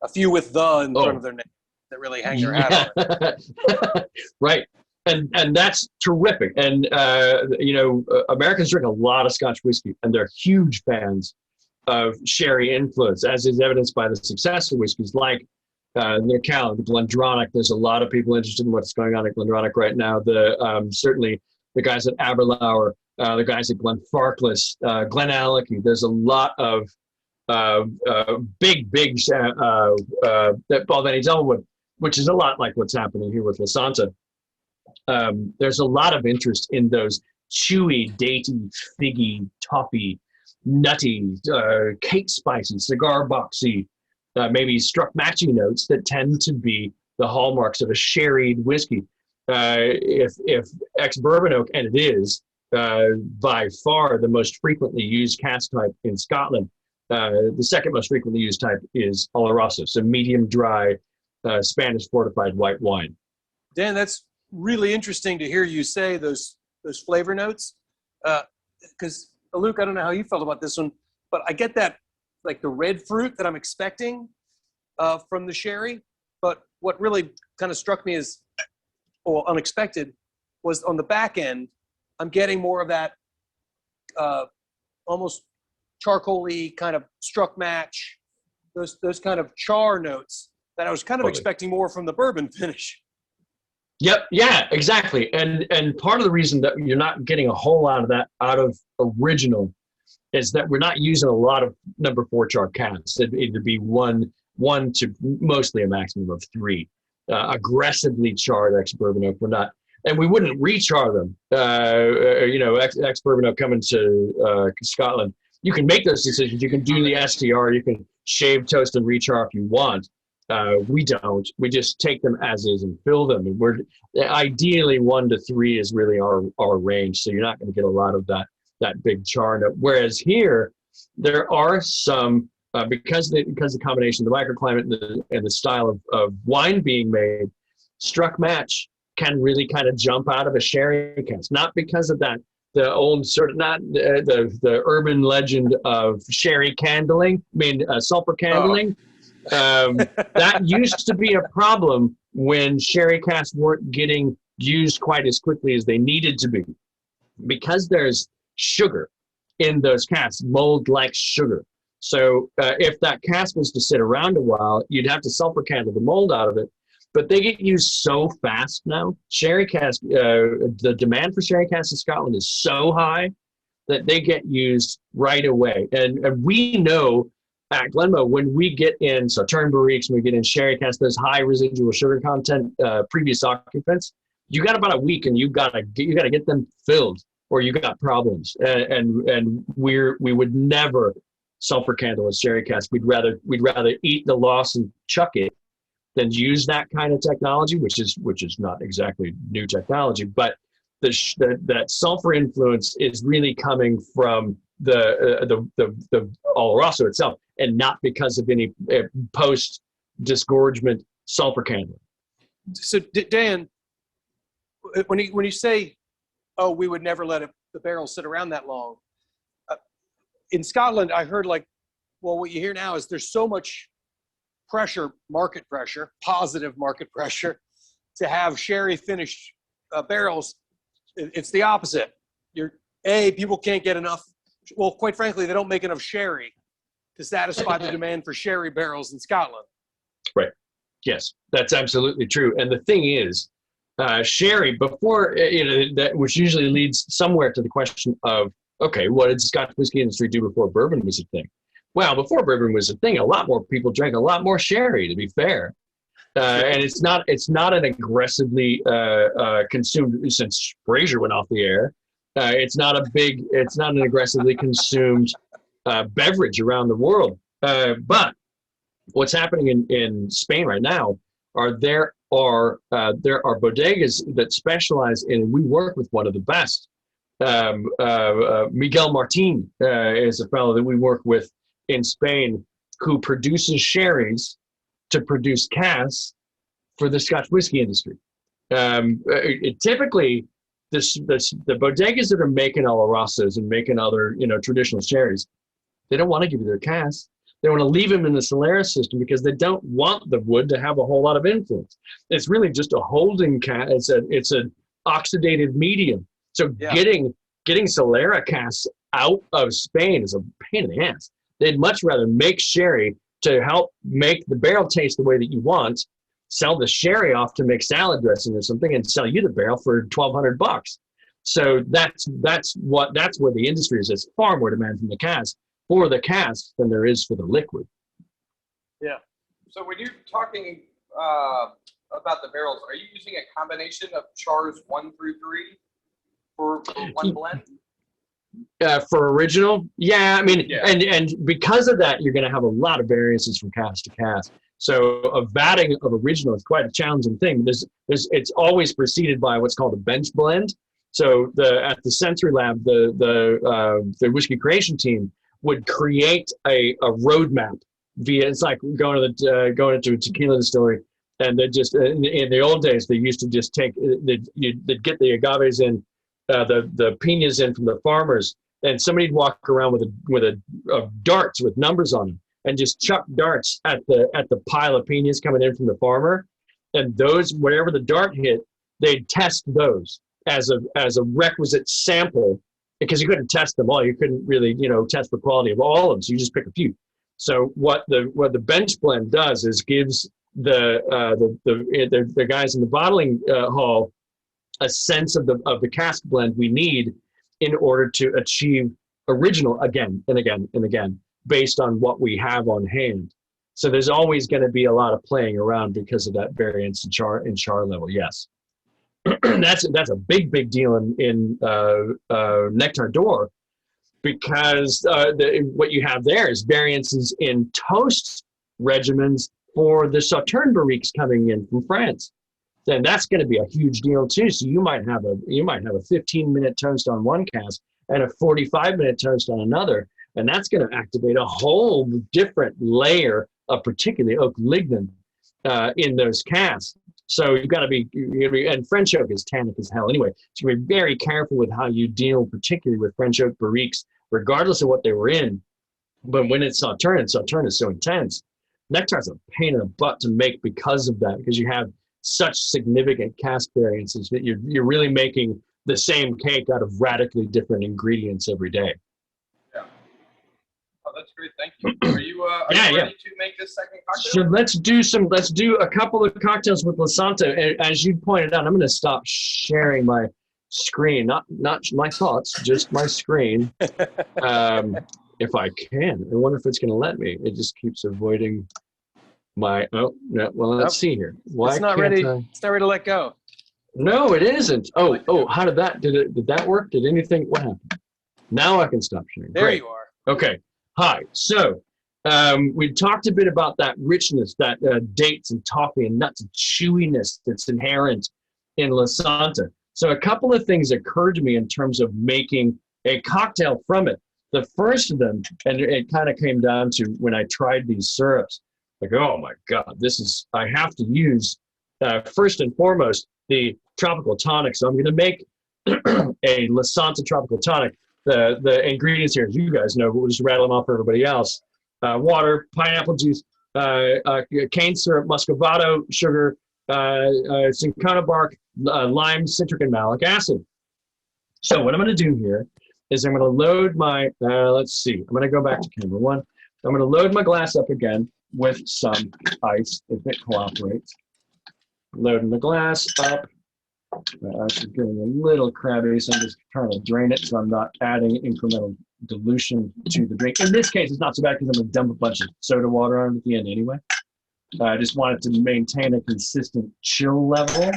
a few with "the" in front of their name that really hang their hat on it. Right. And that's terrific. And, Americans drink a lot of Scotch whiskey, and they're huge fans of sherry influence, as is evidenced by the success of whiskeys like the Glendronach. There's a lot of people interested in what's going on at Glendronach right now. Certainly the guys at Aberlour, the guys at Glenfarclas, Glenallachie. There's a lot of big Bulbani Delwood, which is a lot like what's happening here with Lasanta. There's a lot of interest in those chewy, datey, figgy, toffee, nutty, cake spicy, cigar boxy, maybe struck matchy notes that tend to be the hallmarks of a sherried whiskey. If ex-bourbon oak, and it is by far the most frequently used cask type in Scotland, the second most frequently used type is Oloroso, so medium dry Spanish fortified white wine. Dan, that's really interesting to hear you say those flavor notes, because Luke, I don't know how you felt about this one, but I get that, like the red fruit that I'm expecting from the sherry. But what really kind of struck me as unexpected was on the back end, I'm getting more of that almost charcoal-y kind of struck match, those kind of char notes that I was kind of expecting more from the bourbon finish. Yep. Yeah, exactly. And part of the reason that you're not getting a whole lot of that out of original is that we're not using a lot of number 4 char casks. It'd be one to mostly a maximum of 3. Aggressively charred ex-bourbon oak. We're not, and we wouldn't rechar them. Ex-bourbon oak coming to Scotland. You can make those decisions. You can do the STR. You can shave, toast, and rechar if you want. We don't. We just take them as is and fill them. And we're ideally 1 to 3 is really our range. So you're not going to get a lot of that big char note. Whereas here, there are some because the combination of the microclimate and the style of wine being made, struck match can really kind of jump out of a sherry cask. Not because of that. The old sort of the urban legend of sherry candling. Sulfur candling. That used to be a problem when sherry casks weren't getting used quite as quickly as they needed to be, because there's sugar in those casks, mold like sugar. So if that cask was to sit around a while, you'd have to sulfur candle the mold out of it. But they get used so fast now. Sherry cask, the demand for sherry casks in Scotland is so high that they get used right away. And we know at Glenmo, when we get in Sauterne barriques, when we get in sherry casks, those high residual sugar content previous occupants, you got about a week, and you gotta get them filled, or you got problems. And we would never sulfur candle a sherry cask. We'd rather eat the loss and chuck it than use that kind of technology, which is not exactly new technology, but that sulfur influence is really coming from the Oloroso itself, and not because of any post disgorgement sulfur candling. So Dan, when you say, "Oh, we would never let the barrel sit around that long," in Scotland, I heard well, what you hear now is there's so much pressure, market pressure, positive market pressure, to have sherry finished barrels. It's the opposite. People can't get enough. Well, quite frankly, they don't make enough sherry to satisfy the demand for sherry barrels in Scotland. Right. Yes, that's absolutely true. And the thing is, sherry, before, that, which usually leads somewhere to the question of, okay, what did the Scotch whiskey industry do before bourbon was a thing? Well, before bourbon was a thing, a lot more people drank a lot more sherry, to be fair. And it's not an aggressively consumed, since Fraser went off the air. It's not an aggressively consumed beverage around the world. But what's happening in Spain right now there are bodegas that specialize in. We work with one of the best. Miguel Martin is a fellow that we work with in Spain, who produces sherries to produce casks for the Scotch whiskey industry. Typically, the bodegas that are making Olorosos and making other traditional sherries, they don't want to give you their casks. They want to leave them in the Solera system because they don't want the wood to have a whole lot of influence. It's really just a holding cask. It's an oxidated medium. So getting Solera casks out of Spain is a pain in the ass. They'd much rather make sherry to help make the barrel taste the way that you want, sell the sherry off to make salad dressing or something, and sell you the barrel for $1,200. So that's where the industry is. There's far more demand from the cask than there is for the liquid. Yeah. So when you're talking about the barrels, are you using a combination of chars 1 through 3 for one blend? For original, yeah. I mean, and because of that, you're going to have a lot of variances from cask to cask. So a vatting of original is quite a challenging thing. It's always preceded by what's called a bench blend. So at the Sensory Lab, the whiskey creation team would create a roadmap via. It's like going into a tequila distillery, and they just in the old days they used to just take they'd get the agaves in. The pinas in from the farmers, and somebody'd walk around with a darts with numbers on them, and just chuck darts at the pile of pinas coming in from the farmer, and those, wherever the dart hit, they'd test those as a requisite sample, because you couldn't test them all. You couldn't really test for quality of all of them, so you just pick a few. So what the bench blend does is gives the guys in the bottling hall a sense of the cask blend we need in order to achieve original again and again and again, based on what we have on hand. So there's always going to be a lot of playing around because of that variance in char level. Yes, that's a big deal in Nectar d'Or, because what you have there is variances in toast regimens for the Sauterne barriques coming in from France. Then that's going to be a huge deal too. So you might have a 15-minute toast on one cask and a 45-minute toast on another, and that's going to activate a whole different layer of particularly oak lignin in those casks. So you've got to be, and French oak is tannic as hell anyway. So you be very careful with how you deal, particularly with French oak barriques, regardless of what they were in. But when it's Sauterne is so intense. Nectar's a pain in the butt to make because of that, because you have such significant cask variances that you're really making the same cake out of radically different ingredients every day. Yeah. Oh, that's great. Thank you. Are you ready to make this second cocktail? So let's do a couple of cocktails with Lasanta. And as you pointed out, I'm going to stop sharing my screen, not my thoughts, just my screen. If I can. I wonder if it's going to let me. It just keeps avoiding my, oh, no, well, let's see here. Why it's not can't ready. I? It's not ready to let go. No, it isn't. Oh, how did that work? Did anything, what happened? Now I can stop sharing. There Great. you are. Okay. Hi. So we talked a bit about that richness, that dates and toffee and nuts and chewiness that's inherent in Lasanta. So a couple of things occurred to me in terms of making a cocktail from it. The first of them, and it kind of came down to when I tried these syrups, like, oh my God, I have to use, first and foremost, the tropical tonic. So I'm going to make a Lasanta tropical tonic. The ingredients here, as you guys know, but we'll just rattle them off for everybody else. Water, pineapple juice, cane syrup, muscovado, sugar, cinchona bark, lime, citric, and malic acid. So what I'm going to do here is I'm going to load my, let's see, I'm going to go back to camera one. I'm going to load my glass up again with some ice, if it cooperates. Loading the glass up. My ice is getting a little crabby, so I'm just trying to drain it so I'm not adding incremental dilution to the drink. In this case, it's not so bad because I'm going to dump a bunch of soda water on it at the end anyway. I just wanted to maintain a consistent chill level.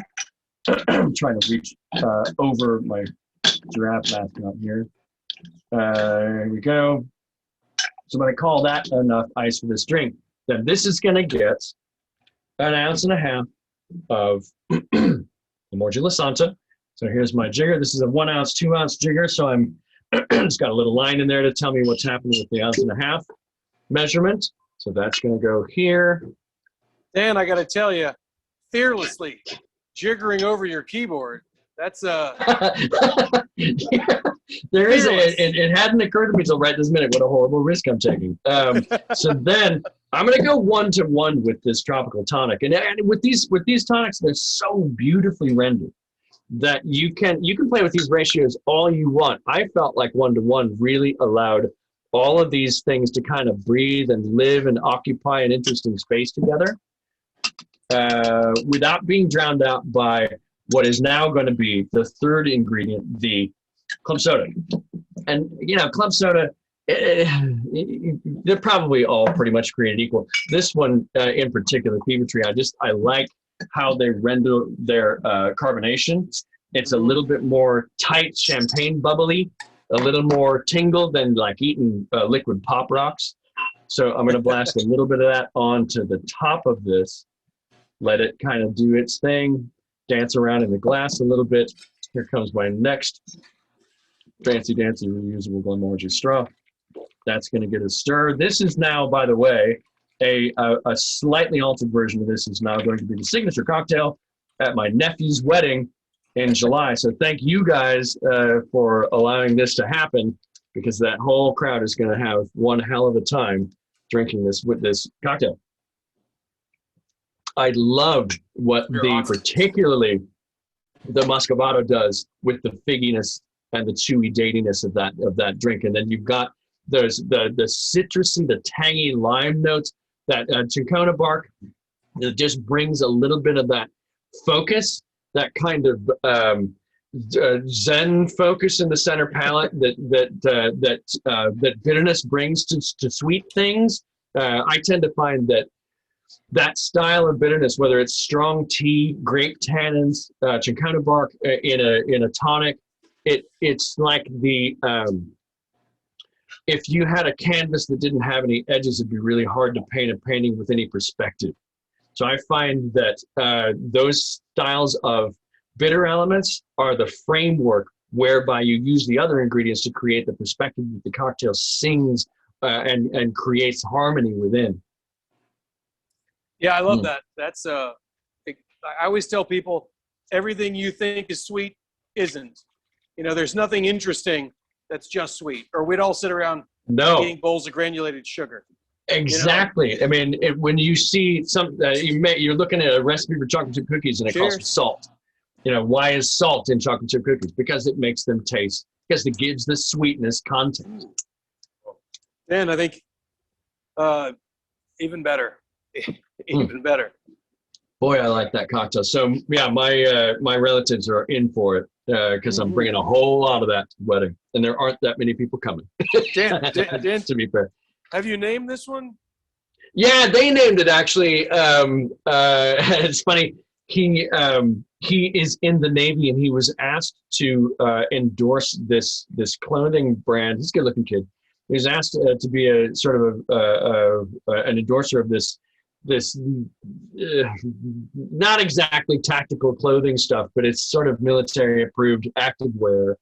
I'm trying to reach over my giraffe mask out here. Here we go. So I'm going to call that enough ice for this drink. Then this is going to get 1.5 ounces of Glenmorangie Lasanta. So here's my jigger. This is a 1 ounce, 2 ounce jigger. So I'm it's got a little line in there to tell me what's happening with the 1.5 ounce measurement. So that's going to go here. Dan, I got to tell you, fearlessly jiggering over your keyboard. That's yeah, there is it hadn't occurred to me till right this minute what a horrible risk I'm taking. So then I'm going to go 1-to-1 with this tropical tonic, and with these tonics, they're so beautifully rendered that you can play with these ratios all you want. I felt like 1-to-1 really allowed all of these things to kind of breathe and live and occupy an interesting space together without being drowned out by what is now going to be the third ingredient, the club soda. And, club soda, they're probably all pretty much created equal. This one in particular, Fever-Tree, I like how they render their carbonation. It's a little bit more tight, champagne bubbly, a little more tingle than like eating liquid Pop Rocks. So I'm going to blast a little bit of that onto the top of this, let it kind of do its thing, dance around in the glass a little bit. Here comes my next fancy dancy reusable Glenmorangie straw. That's going to get a stir. This is now, by the way, a slightly altered version of this is now going to be the signature cocktail at my nephew's wedding in July. So thank you guys for allowing this to happen, because that whole crowd is going to have one hell of a time drinking this with this cocktail. I love what particularly the Muscovado does with the figginess and the chewy datiness of that drink. And then you've got the citrusy, the tangy lime notes, that cinchona bark that just brings a little bit of that focus, that kind of zen focus in the center palate that bitterness brings to sweet things. I tend to find that style of bitterness, whether it's strong tea, grape tannins, cinchona bark in a tonic, it's like the if you had a canvas that didn't have any edges, it'd be really hard to paint a painting with any perspective. So I find that those styles of bitter elements are the framework whereby you use the other ingredients to create the perspective that the cocktail sings and creates harmony within. Yeah, I love that. That's I always tell people, everything you think is sweet isn't. There's nothing interesting that's just sweet, or we'd all sit around eating bowls of granulated sugar. Exactly. I mean, when you see you're looking at a recipe for chocolate chip cookies and it calls for salt. Why is salt in chocolate chip cookies? Because it makes them taste, because it gives the sweetness content. Dan, I think even better. Even better. Boy, I like that cocktail. So yeah, my relatives are in for it because I'm bringing a whole lot of that to the wedding, and there aren't that many people coming. Dan, to be fair, have you named this one? Yeah, they named it actually. It's funny. He is in the Navy, and he was asked to endorse this clothing brand. He's a good-looking kid. He was asked to be a sort of an endorser of this not exactly tactical clothing stuff, but it's sort of military approved activewear.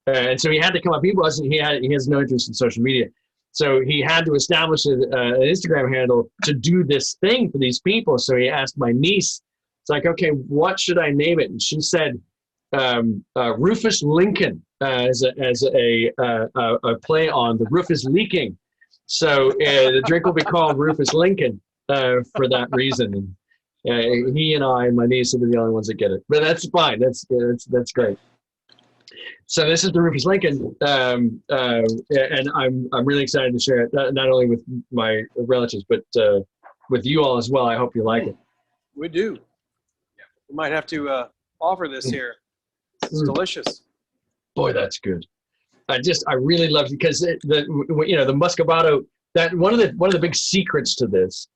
And so he had to come up. He has no interest in social media. So he had to establish an Instagram handle to do this thing for these people. So he asked my niece, it's like, okay, what should I name it? And she said, Rufus Lincoln as a play on the roof is leaking. So the drink will be called Rufus Lincoln for that reason. And he and I and my niece will be the only ones that get it. But that's fine. That's great. So this is the Rufus Lincoln, and I'm really excited to share it, not only with my relatives, but with you all as well. I hope you like it. We do. We might have to offer this here. It's delicious. Boy, that's good. I really love it because the Muscovado. That one of the big secrets to this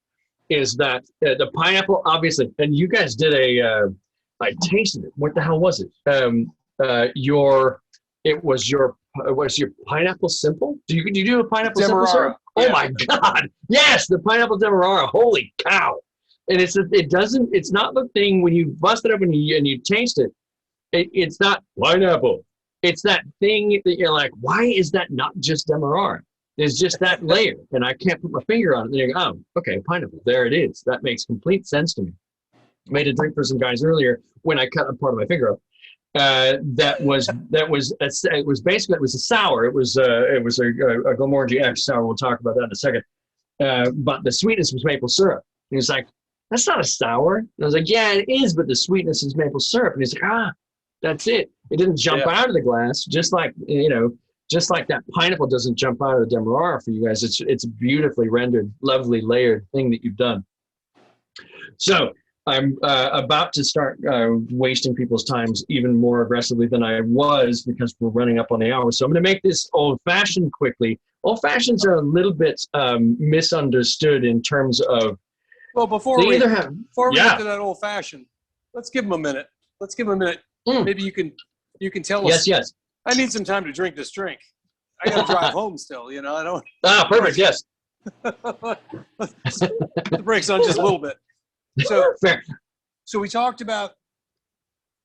is that the pineapple, obviously, and you guys did I tasted it. What the hell was it? Was your pineapple simple? Do you do a pineapple simple syrup? Oh my God! Yes, the pineapple demerara. Holy cow! And it's not the thing when you bust it up and you taste it. It's not pineapple. It's that thing that you're like, why is that not just demerara? There's just that layer, and I can't put my finger on it. And you go, oh, okay, pineapple. There it is. That makes complete sense to me. I made a drink for some guys earlier when I cut a part of my finger up. It was a sour. It was a Glenmorangie X sour. We'll talk about that in a second. But the sweetness was maple syrup. And he's like, that's not a sour. And I was like, yeah, it is, but the sweetness is maple syrup. And he's like, that's it. It didn't jump out of the glass, just like that pineapple doesn't jump out of the demerara for you guys. It's a beautifully rendered, lovely layered thing that you've done. So I'm about to start wasting people's times even more aggressively than I was because we're running up on the hour. So I'm going to make this old-fashioned quickly. Old-fashions are a little bit misunderstood in terms of. Well, before we get to that old-fashioned, let's give them a minute. Maybe you can tell us. Yes. I need some time to drink this drink. I got to drive home still. I don't. Perfect. Yes. The brakes on just a little bit. So, fair. So we talked about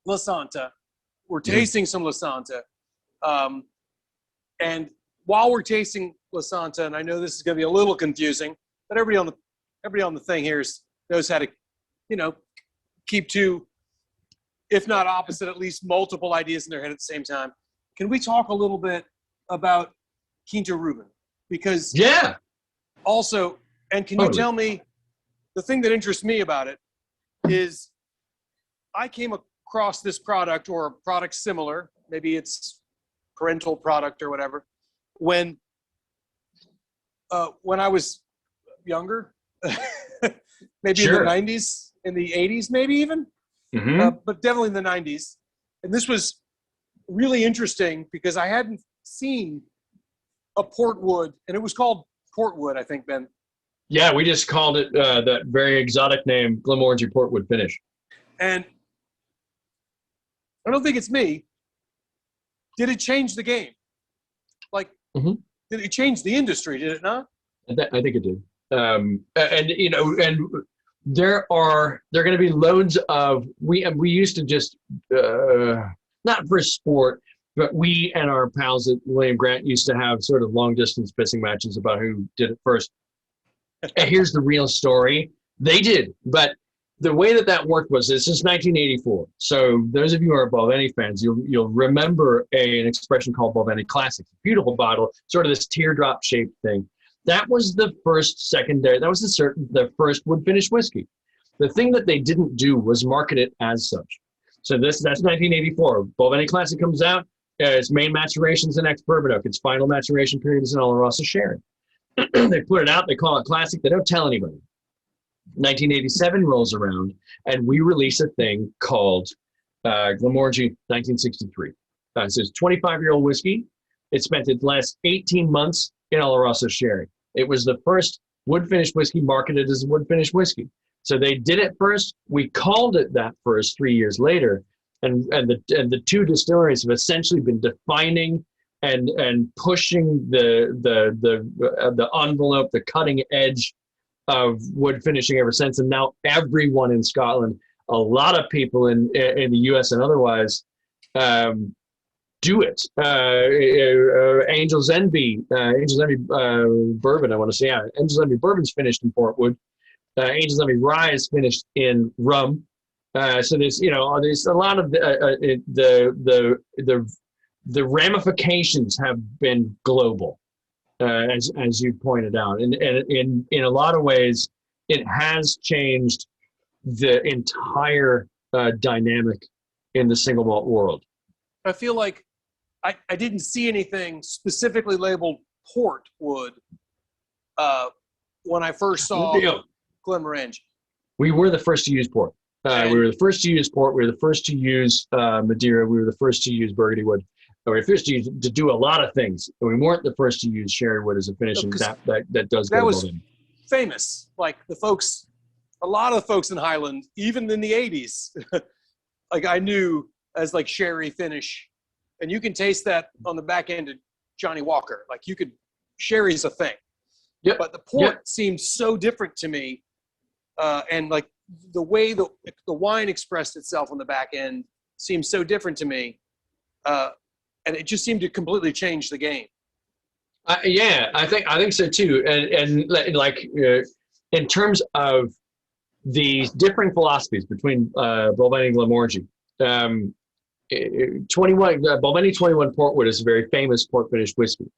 Lasanta. We're tasting some Lasanta, and while we're tasting Lasanta, and I know this is going to be a little confusing, but everybody on the thing here knows how to, keep two, if not opposite, at least multiple ideas in their head at the same time. Can we talk a little bit about Quinta Ruban? Because also, and can you tell me, the thing that interests me about it is I came across this product or a product similar, maybe it's parental product or whatever, when I was younger, maybe in the 90s, in the 80s, maybe even, but definitely in the 90s. And this was really interesting because I hadn't seen a portwood, and it was called portwood, I think, Ben. Yeah, we just called it that very exotic name, Glenmorangie Portwood Finish. And I don't think it's me. Did it change the game? Like, did it change the industry? Did it not? I think it did. And there are going to be loads of we used to just not for sport, but we and our pals at William Grant used to have sort of long distance pissing matches about who did it first. And here's the real story. They did, but the way that worked was this is 1984. So those of you who are Bulbani fans, you'll remember an expression called Bulbani Classics. Beautiful bottle, sort of this teardrop shaped thing. That was the first secondary. That was the first wood finished whiskey. The thing that they didn't do was market it as such. So that's 1984. Bulbani Classic comes out. Its main maturation is in ex-bourbon oak. Its final maturation period is in Oloroso sherry. They put it out. They call it classic. They don't tell anybody. 1987 rolls around, and we release a thing called Glenmorangie 1963. So it's 25-year-old whiskey. It spent its last 18 months in Oloroso sherry. It was the first wood-finished whiskey marketed as wood-finished whiskey. So they did it first. We called it that first 3 years later, and the two distilleries have essentially been defining and pushing the envelope, the cutting edge of wood finishing ever since. And now everyone in Scotland, a lot of people in the U.S. and otherwise, do it. Angel's Envy bourbon, I want to say. Yeah, Angel's Envy bourbon's finished in Portwood. Angel's Envy rye is finished in rum. So there's a lot of the ramifications have been global, as you pointed out, and in a lot of ways, it has changed the entire dynamic in the single malt world. I feel like I didn't see anything specifically labeled Portwood when I first saw Glenmorangie. We were the first to use port. We were the first to use port. We were the first to use Madeira. We were the first to use Burgundy wood. We were the first to do a lot of things. But we weren't the first to use sherry wood as a finishing. That does. That was famous. Like a lot of the folks in Highland, even in the 80s, like I knew as like sherry finish, and you can taste that on the back end of Johnny Walker. Like sherry's a thing. Yep. But the port seems so different to me, and like the way the wine expressed itself on the back end seems so different to me, and it just seemed to completely change the game. I think so too. And like in terms of the differing philosophies between Bulbani and Glenmorangie, Bulbani 21 Portwood is a very famous port finished whiskey.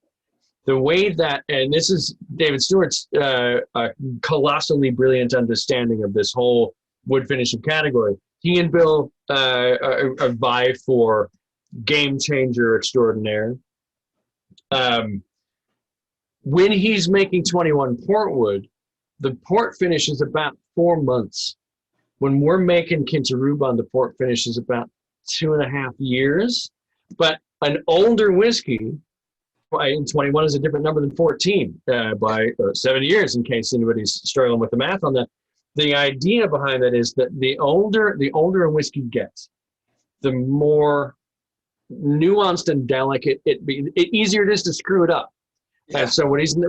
The way that, and this is David Stewart's colossally brilliant understanding of this whole wood finishing category. He and Bill vie for game changer extraordinaire. When he's making 21 Portwood, the port finish is about 4 months. When we're making Quinta Ruban, the port finish is about 2.5 years. But an older whiskey, in 21 is a different number than 14 by 7 years, in case anybody's struggling with the math on that. The idea behind that is that the older a whiskey gets, the more nuanced and delicate it easier it is to screw it up. Yeah. And so what he's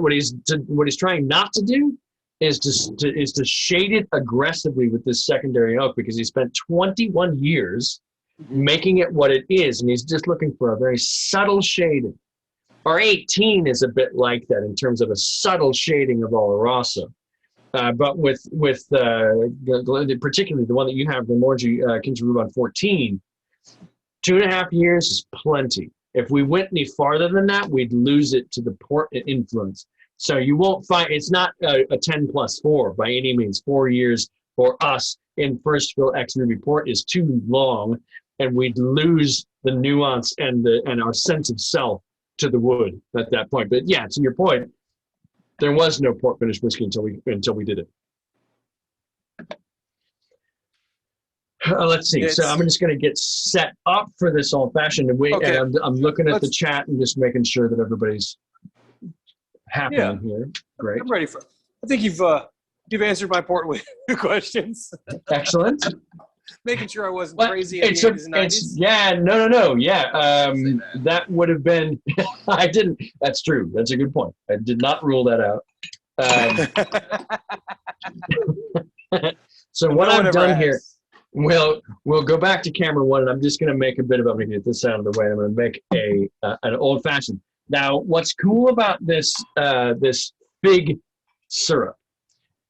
trying not to do is to shade it aggressively with this secondary oak, because he spent 21 years making it what it is, and he's just looking for a very subtle shading. Or 18 is a bit like that in terms of a subtle shading of Oloroso. But with particularly the one that you have, the Glenmorangie Quinta Ruban 14, 2.5 years is plenty. If we went any farther than that, we'd lose it to the port influence. So you won't find, it's not a 10+4 by any means. 4 years for us in first fill ex ruby port is too long, and we'd lose the nuance and our sense of self to the wood at that point. But yeah, to your point, there was no port finished whiskey until we did it. Let's see. So I'm just going to get set up for this old fashioned. Okay. And I'm looking at the chat and just making sure that everybody's happy here. Great. I'm ready for. I think you've answered my port with questions. Excellent. Making sure I wasn't crazy in the 80s and 90s. Yeah, no. Yeah, that would have been. I didn't. That's true. That's a good point. I did not rule that out. So what I've done here, we'll go back to camera one, and I'm just going to make a bit of. I'm going to get this out of the way. I'm going to make an old fashioned. Now, what's cool about this fig syrup?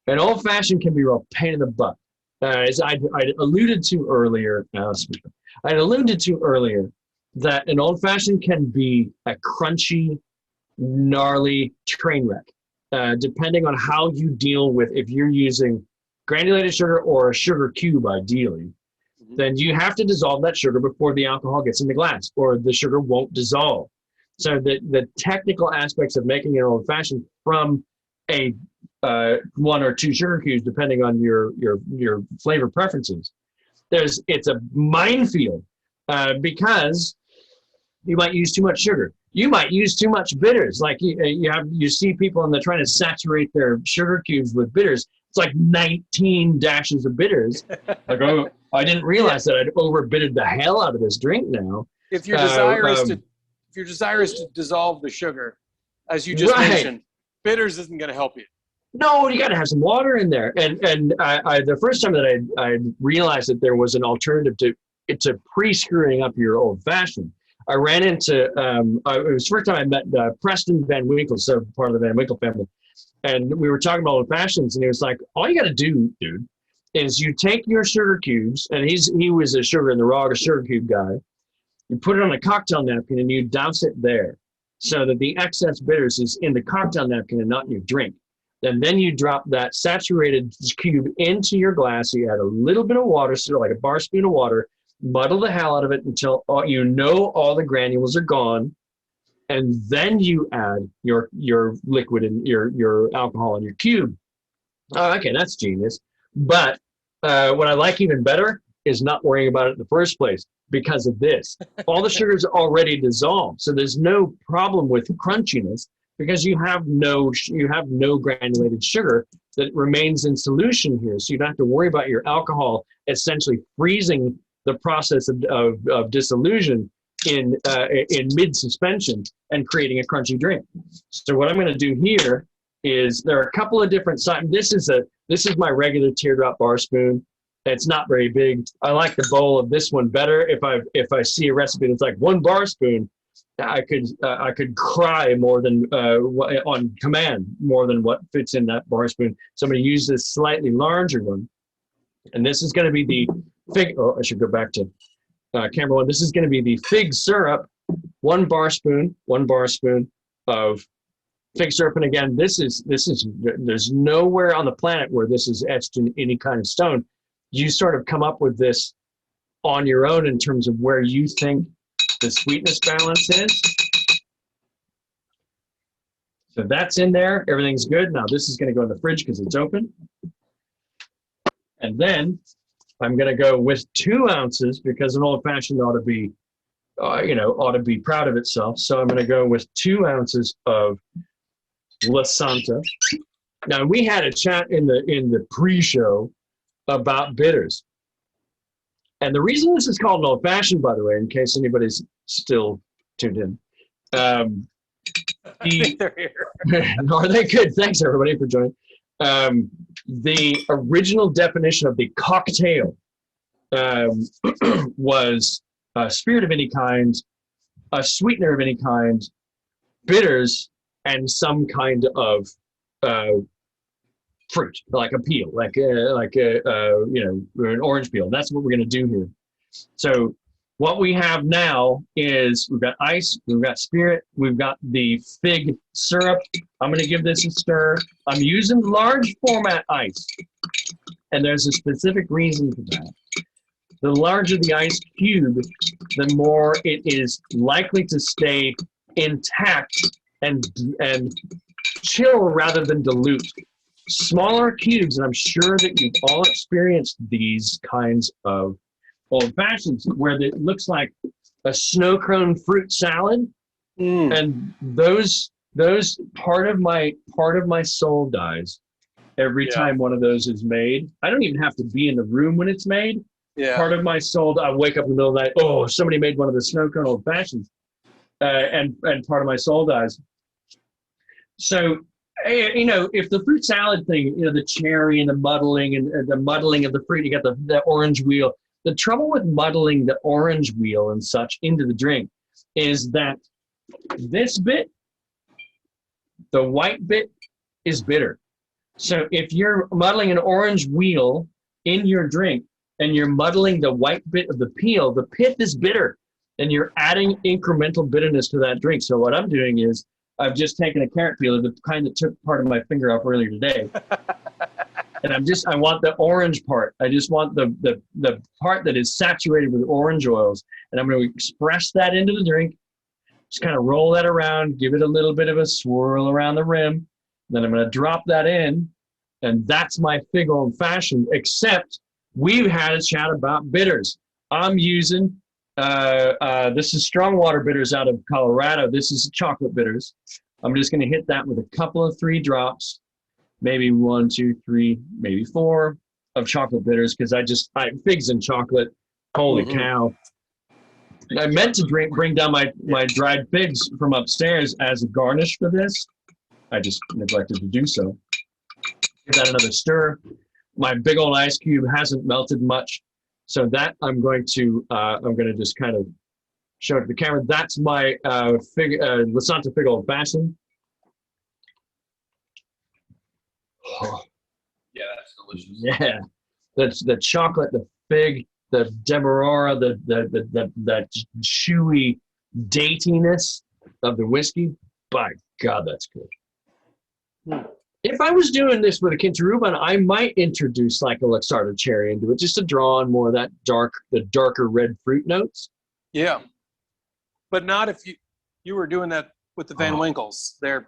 An old fashioned can be a real pain in the butt. As I alluded to earlier, that an old fashioned can be a crunchy, gnarly train wreck. depending on how you deal with, if you're using granulated sugar or a sugar cube, ideally, then you have to dissolve that sugar before the alcohol gets in the glass, or the sugar won't dissolve. So the technical aspects of making an old fashioned from a 1 or 2 sugar cubes, depending on your flavor preferences, it's a minefield, because you might use too much sugar. You might use too much bitters. Like you see people and they're trying to saturate their sugar cubes with bitters. It's like 19 dashes of bitters. Like, oh, I didn't realize that I'd overbitted the hell out of this drink now. If your desire is to dissolve the sugar, as you just mentioned, bitters isn't going to help you. No, you got to have some water in there. And I the first time that I realized that there was an alternative to pre-screwing up your old fashioned, I ran into it was the first time I met Preston Van Winkle, so part of the Van Winkle family, and we were talking about old fashions, and he was like, "All you got to do, dude, is you take your sugar cubes," and he was a sugar in the raw sugar cube guy. You put it on a cocktail napkin and you douse it there, so that the excess bitters is in the cocktail napkin and not in your drink. And then you drop that saturated cube into your glass. You add a little bit of water, so like a bar spoon of water. Muddle the hell out of it until all the granules are gone, and then you add your liquid and your alcohol in your cube. Oh, okay, that's genius. But what I like even better is not worrying about it in the first place, because of this. All the sugar's already dissolved, so there's no problem with crunchiness, because you have no granulated sugar that remains in solution here. So you don't have to worry about your alcohol essentially freezing the process of dissolution in mid suspension and creating a crunchy drink. So what I'm going to do here is, there are a couple of different sizes. This is my regular teardrop bar spoon. It's not very big. I like the bowl of this one better. If I see a recipe that's like 1 bar spoon, I could cry more than on command more than what fits in that bar spoon. So I'm going to use this slightly larger one, and this is going to be the fig. Oh, I should go back to camera 1. This is going to be the fig syrup, 1 bar spoon of fig syrup. And again, this is there's nowhere on the planet where this is etched in any kind of stone. You sort of come up with this on your own in terms of where you think the sweetness balance is. So that's in there. Everything's good. Now this is going to go in the fridge because it's open. And then I'm going to go with 2 ounces, because an old fashioned ought to be proud of itself. So I'm going to go with 2 ounces of Lasanta. Now, we had a chat in the pre-show about bitters. And the reason this is called an old fashioned, by the way, in case anybody's still tuned in. I think they're here. Are they good? Thanks, everybody, for joining. The original definition of the cocktail was a spirit of any kind, a sweetener of any kind, bitters, and some kind of fruit, like a peel, like an orange peel. That's what we're going to do here. So what we have now is we've got ice, we've got spirit, we've got the fig syrup. I'm going to give this a stir. I'm using large format ice, and there's a specific reason for that. The larger the ice cube, the more it is likely to stay intact and chill rather than dilute. Smaller cubes, and I'm sure that you've all experienced these kinds of old fashions where it looks like a snow cone fruit salad, and those part of my soul dies every time one of those is made. I don't even have to be in the room when it's made. Yeah. Part of my soul, I wake up in the middle of the night, oh, somebody made one of the snow cone old fashions, and part of my soul dies. So, if the fruit salad thing, the cherry and the muddling and the muddling of the fruit, you got the orange wheel. The trouble with muddling the orange wheel and such into the drink is that this bit, the white bit, is bitter. So if you're muddling an orange wheel in your drink and you're muddling the white bit of the peel, the pith is bitter, and you're adding incremental bitterness to that drink. So what I'm doing is I've just taken a carrot peeler, the kind that took part of my finger off earlier today. And I want the orange part. I just want the part that is saturated with orange oils. And I'm going to express that into the drink. Just kind of roll that around, give it a little bit of a swirl around the rim. Then I'm going to drop that in. And that's my Fig Old Fashioned, except we've had a chat about bitters. I'm using, this is strong water bitters out of Colorado. This is chocolate bitters. I'm just going to hit that with a couple of 3 drops. Maybe 1, 2, 3, maybe 4 of chocolate bitters, because figs and chocolate, holy cow. I meant to bring down my dried figs from upstairs as a garnish for this. I just neglected to do so. Give that another stir. My big old ice cube hasn't melted much, so that I'm going to just kind of show it to the camera. That's my Lasanta Fig Old Fashioned. Oh. Yeah, that's delicious. Yeah, that's the chocolate, the fig, the Demerara, that chewy datiness of the whiskey. By God, that's good. If I was doing this with a Quinta Ruban, I might introduce like a Luxardo cherry into it, just to draw on more of that darker red fruit notes. Yeah, but not if you were doing that with the Van Winkles. They're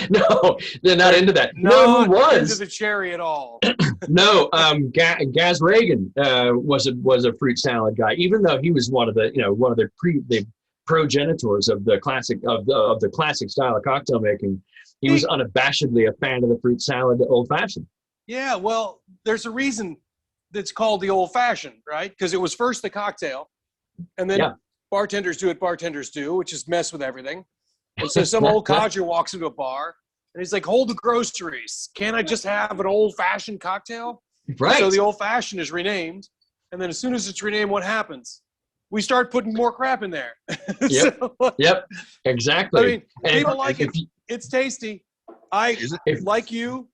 no, they're not into that. Not who was into the cherry at all. No, Gaz Reagan was a fruit salad guy, even though he was one of the progenitors of the classic of the classic style of cocktail making. He was unabashedly a fan of the fruit salad old fashioned. Yeah, well, there's a reason that's called the old fashioned, right? Because it was first the cocktail, and then bartenders do what bartenders do, which is mess with everything. And so some old codger walks into a bar, and he's like, hold the groceries. Can't I just have an old-fashioned cocktail? Right. And so the old-fashioned is renamed, and then as soon as it's renamed, what happens? We start putting more crap in there. Yep, yep, exactly. I mean, people like it. It's tasty. Like you,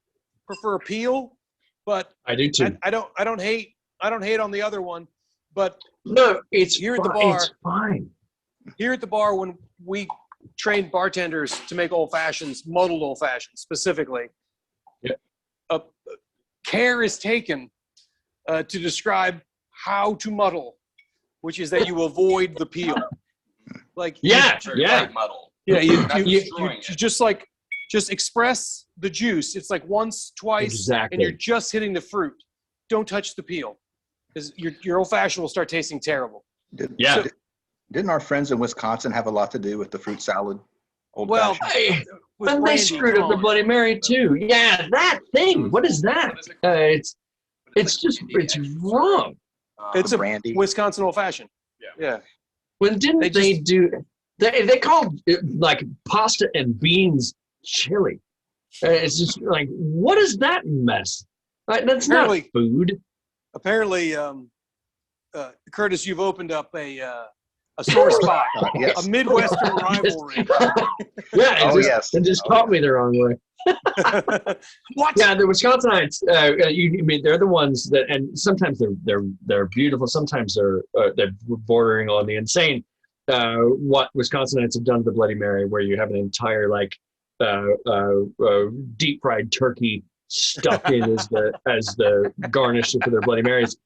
prefer peel, but I do too. I don't hate on the other one, but no, it's here at the bar. It's fine. Here at the bar, when we trained bartenders to make old fashions, muddled old fashions specifically. Yep. Care is taken to describe how to muddle, which is that you avoid the peel. Like muddle. Yeah, you just express the juice. It's like once, twice, and you're just hitting the fruit. Don't touch the peel, because your old fashioned will start tasting terrible. Didn't our friends in Wisconsin have a lot to do with the fruit salad? And they screwed up the Bloody Mary too. Yeah, that thing. What is that? It's wrong. It's a brandy. Wisconsin old fashioned. Yeah. When didn't they do? They called it like pasta and beans chili. It's just like, what is that mess? That's not food. Apparently, Curtis, you've opened up a sore spot, yes. A Midwestern rivalry. It just caught me the wrong way. What? Yeah, the Wisconsinites. They're the ones that, and sometimes they're beautiful. Sometimes they're bordering on the insane. What Wisconsinites have done to the Bloody Mary, where you have an entire deep fried turkey stuck in as the garnish for their Bloody Marys.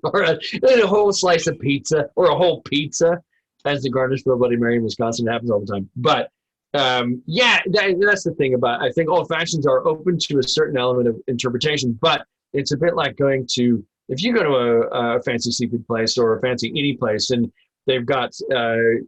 Or a whole slice of pizza, or a whole pizza as the garnish for a Bloody Mary in Wisconsin. It happens all the time. But that's the thing about, I think old fashions are open to a certain element of interpretation, but it's a bit like going to, if you go to a fancy seafood place or a fancy any place, and they've got a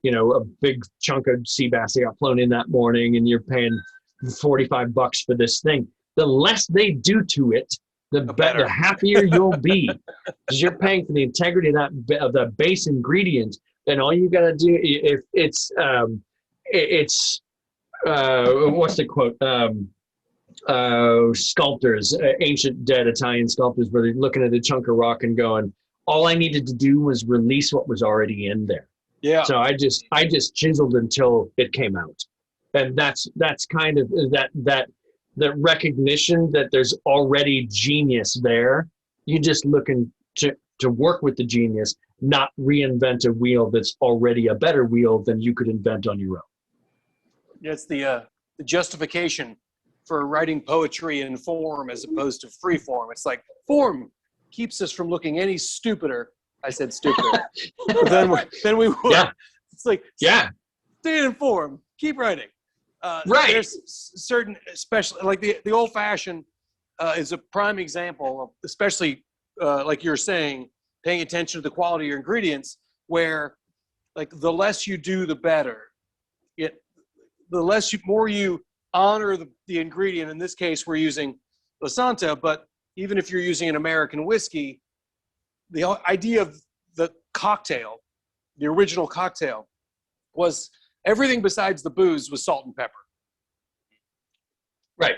big chunk of sea bass they got flown in that morning, and you're paying $45 for this thing. The less they do to it, the happier you'll be, because you're paying for the integrity of the base ingredient, and all you got to do, if it's what's the quote? Sculptors, ancient dead Italian sculptors, where they're looking at a chunk of rock and going, all I needed to do was release what was already in there. Yeah. So I just chiseled until it came out, and that's kind of that recognition that there's already genius there. You're just looking to work with the genius, not reinvent a wheel that's already a better wheel than you could invent on your own. It's the justification for writing poetry in form as opposed to free form. It's like form keeps us from looking any stupider. I said stupider. But then we would. Yeah. It's like, Yeah. stay in form. Keep writing. Right. There's certain, especially like the old fashioned is a prime example of, especially like you're saying, paying attention to the quality of your ingredients, where like the less you do, the better. More you honor the ingredient. In this case, we're using Lasanta, but even if you're using an American whiskey, the idea of the cocktail, the original cocktail, was everything besides the booze was salt and pepper. Right.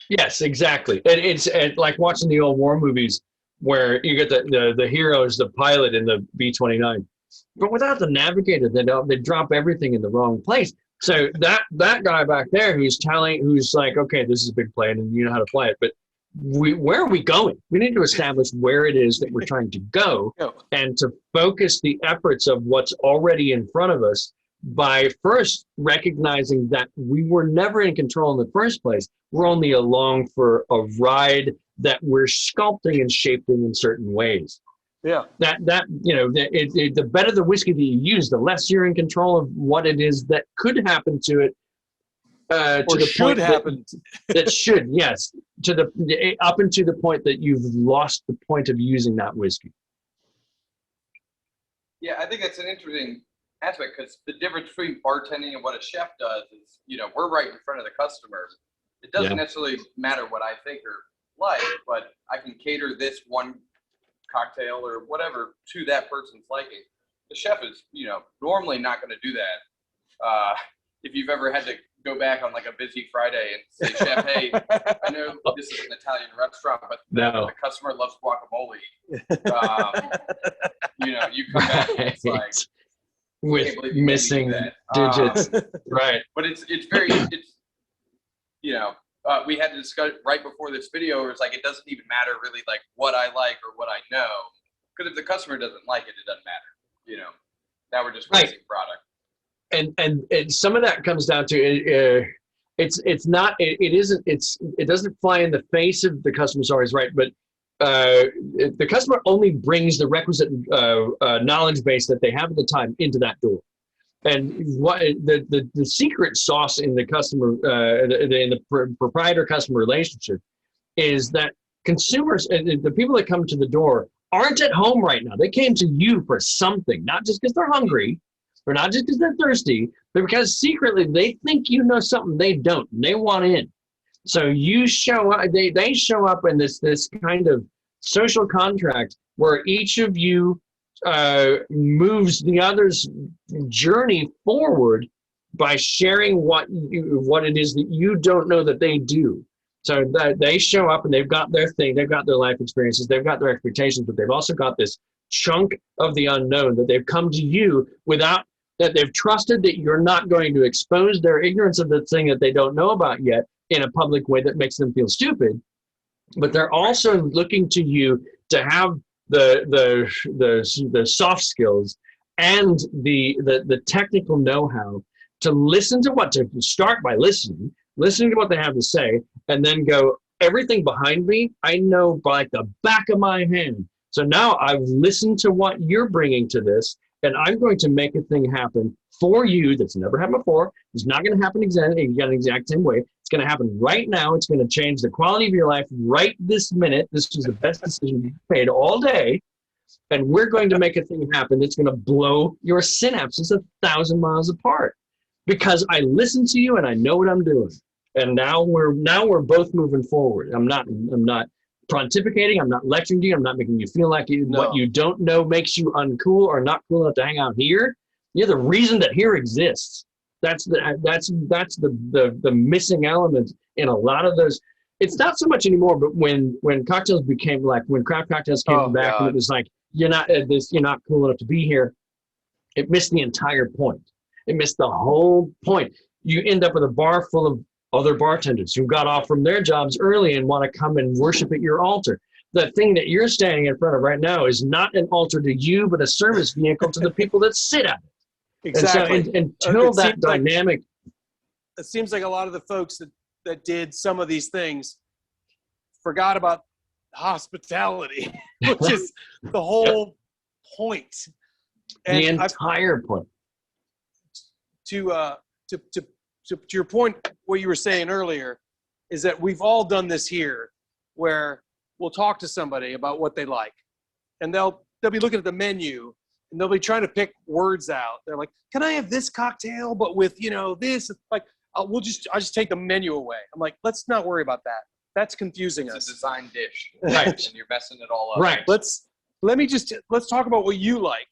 Yes, exactly. And it's like watching the old war movies where you get the hero is the pilot in the B-29, but without the navigator, they drop everything in the wrong place. So that guy back there who's like, okay, this is a big plan and you know how to play it, but where are we going? We need to establish where it is that we're trying to go and to focus the efforts of what's already in front of us by first recognizing that we were never in control in the first place. We're only along for a ride that we're sculpting and shaping in certain ways. Yeah. The better the whiskey that you use, the less you're in control of what it is that could happen to it. Or should happen. That should, yes, up until the point that you've lost the point of using that whiskey. Yeah, I think that's an interesting aspect, because the difference between bartending and what a chef does is, we're right in front of the customer. It doesn't necessarily matter what I think or like, but I can cater this one cocktail or whatever to that person's liking. The chef is, normally not going to do that. If you've ever had to go back on like a busy Friday and say, chef, hey, I know this is an Italian restaurant, but the customer loves guacamole. You come back and it's like, with missing digits. Right. But we had to discuss right before this video, where it's like, it doesn't even matter really like what I like or what I know. Because if the customer doesn't like it, it doesn't matter. Now we're just wasting product. And some of that comes down to it doesn't fly in the face of the customer's always right, but the customer only brings the requisite knowledge base that they have at the time into that door. And what the secret sauce in the customer in the proprietor customer relationship is that consumers and the people that come to the door aren't at home right now. They came to you for something, not just because they're hungry, or not just because they're thirsty, but because secretly they think you know something they don't, and they want in. So you show up, they show up in this kind of social contract where each of you moves the other's journey forward by sharing what it is that you don't know that they do. So that they show up and they've got their thing, they've got their life experiences, they've got their expectations, but they've also got this chunk of the unknown that they've come to you without, that they've trusted that you're not going to expose their ignorance of the thing that they don't know about yet in a public way that makes them feel stupid. But they're also looking to you to have the soft skills and the technical know-how to listen to start by listening to what they have to say, and then go, everything behind me, I know like the back of my hand. So now I've listened to what you're bringing to this, and I'm going to make a thing happen for you that's never happened before. It's not going to happen exactly the exact same way. It's going to happen right now. It's going to change the quality of your life right this minute. This is the best decision you've made all day. And we're going to make a thing happen that's going to blow your synapses 1,000 miles apart, because I listened to you and I know what I'm doing. And now we're both moving forward. I'm not pontificating. I'm not lecturing you. I'm not making you feel like what you don't know makes you uncool or not cool enough to hang out here. You're the reason that here exists. That's the missing element in a lot of those. It's not so much anymore, but when cocktails became like, when craft cocktails came back, and it was like, you're not cool enough to be here. It missed the entire point. It missed the whole point. You end up with a bar full of other bartenders who got off from their jobs early and want to come and worship at your altar. The thing that you're standing in front of right now is not an altar to you, but a service vehicle to the people that sit at it. Exactly. And so until that dynamic, it seems like a lot of the folks that did some of these things forgot about hospitality, which is the whole point. And the entire point. To your point, what you were saying earlier is that we've all done this here, where we'll talk to somebody about what they like, and they'll be looking at the menu and they'll be trying to pick words out. They're like, "Can I have this cocktail, but with this?" Like, I'll just take the menu away. I'm like, let's not worry about that. That's confusing us. It's a design dish, Right? And you're messing it all up. Right. Let's talk about what you like,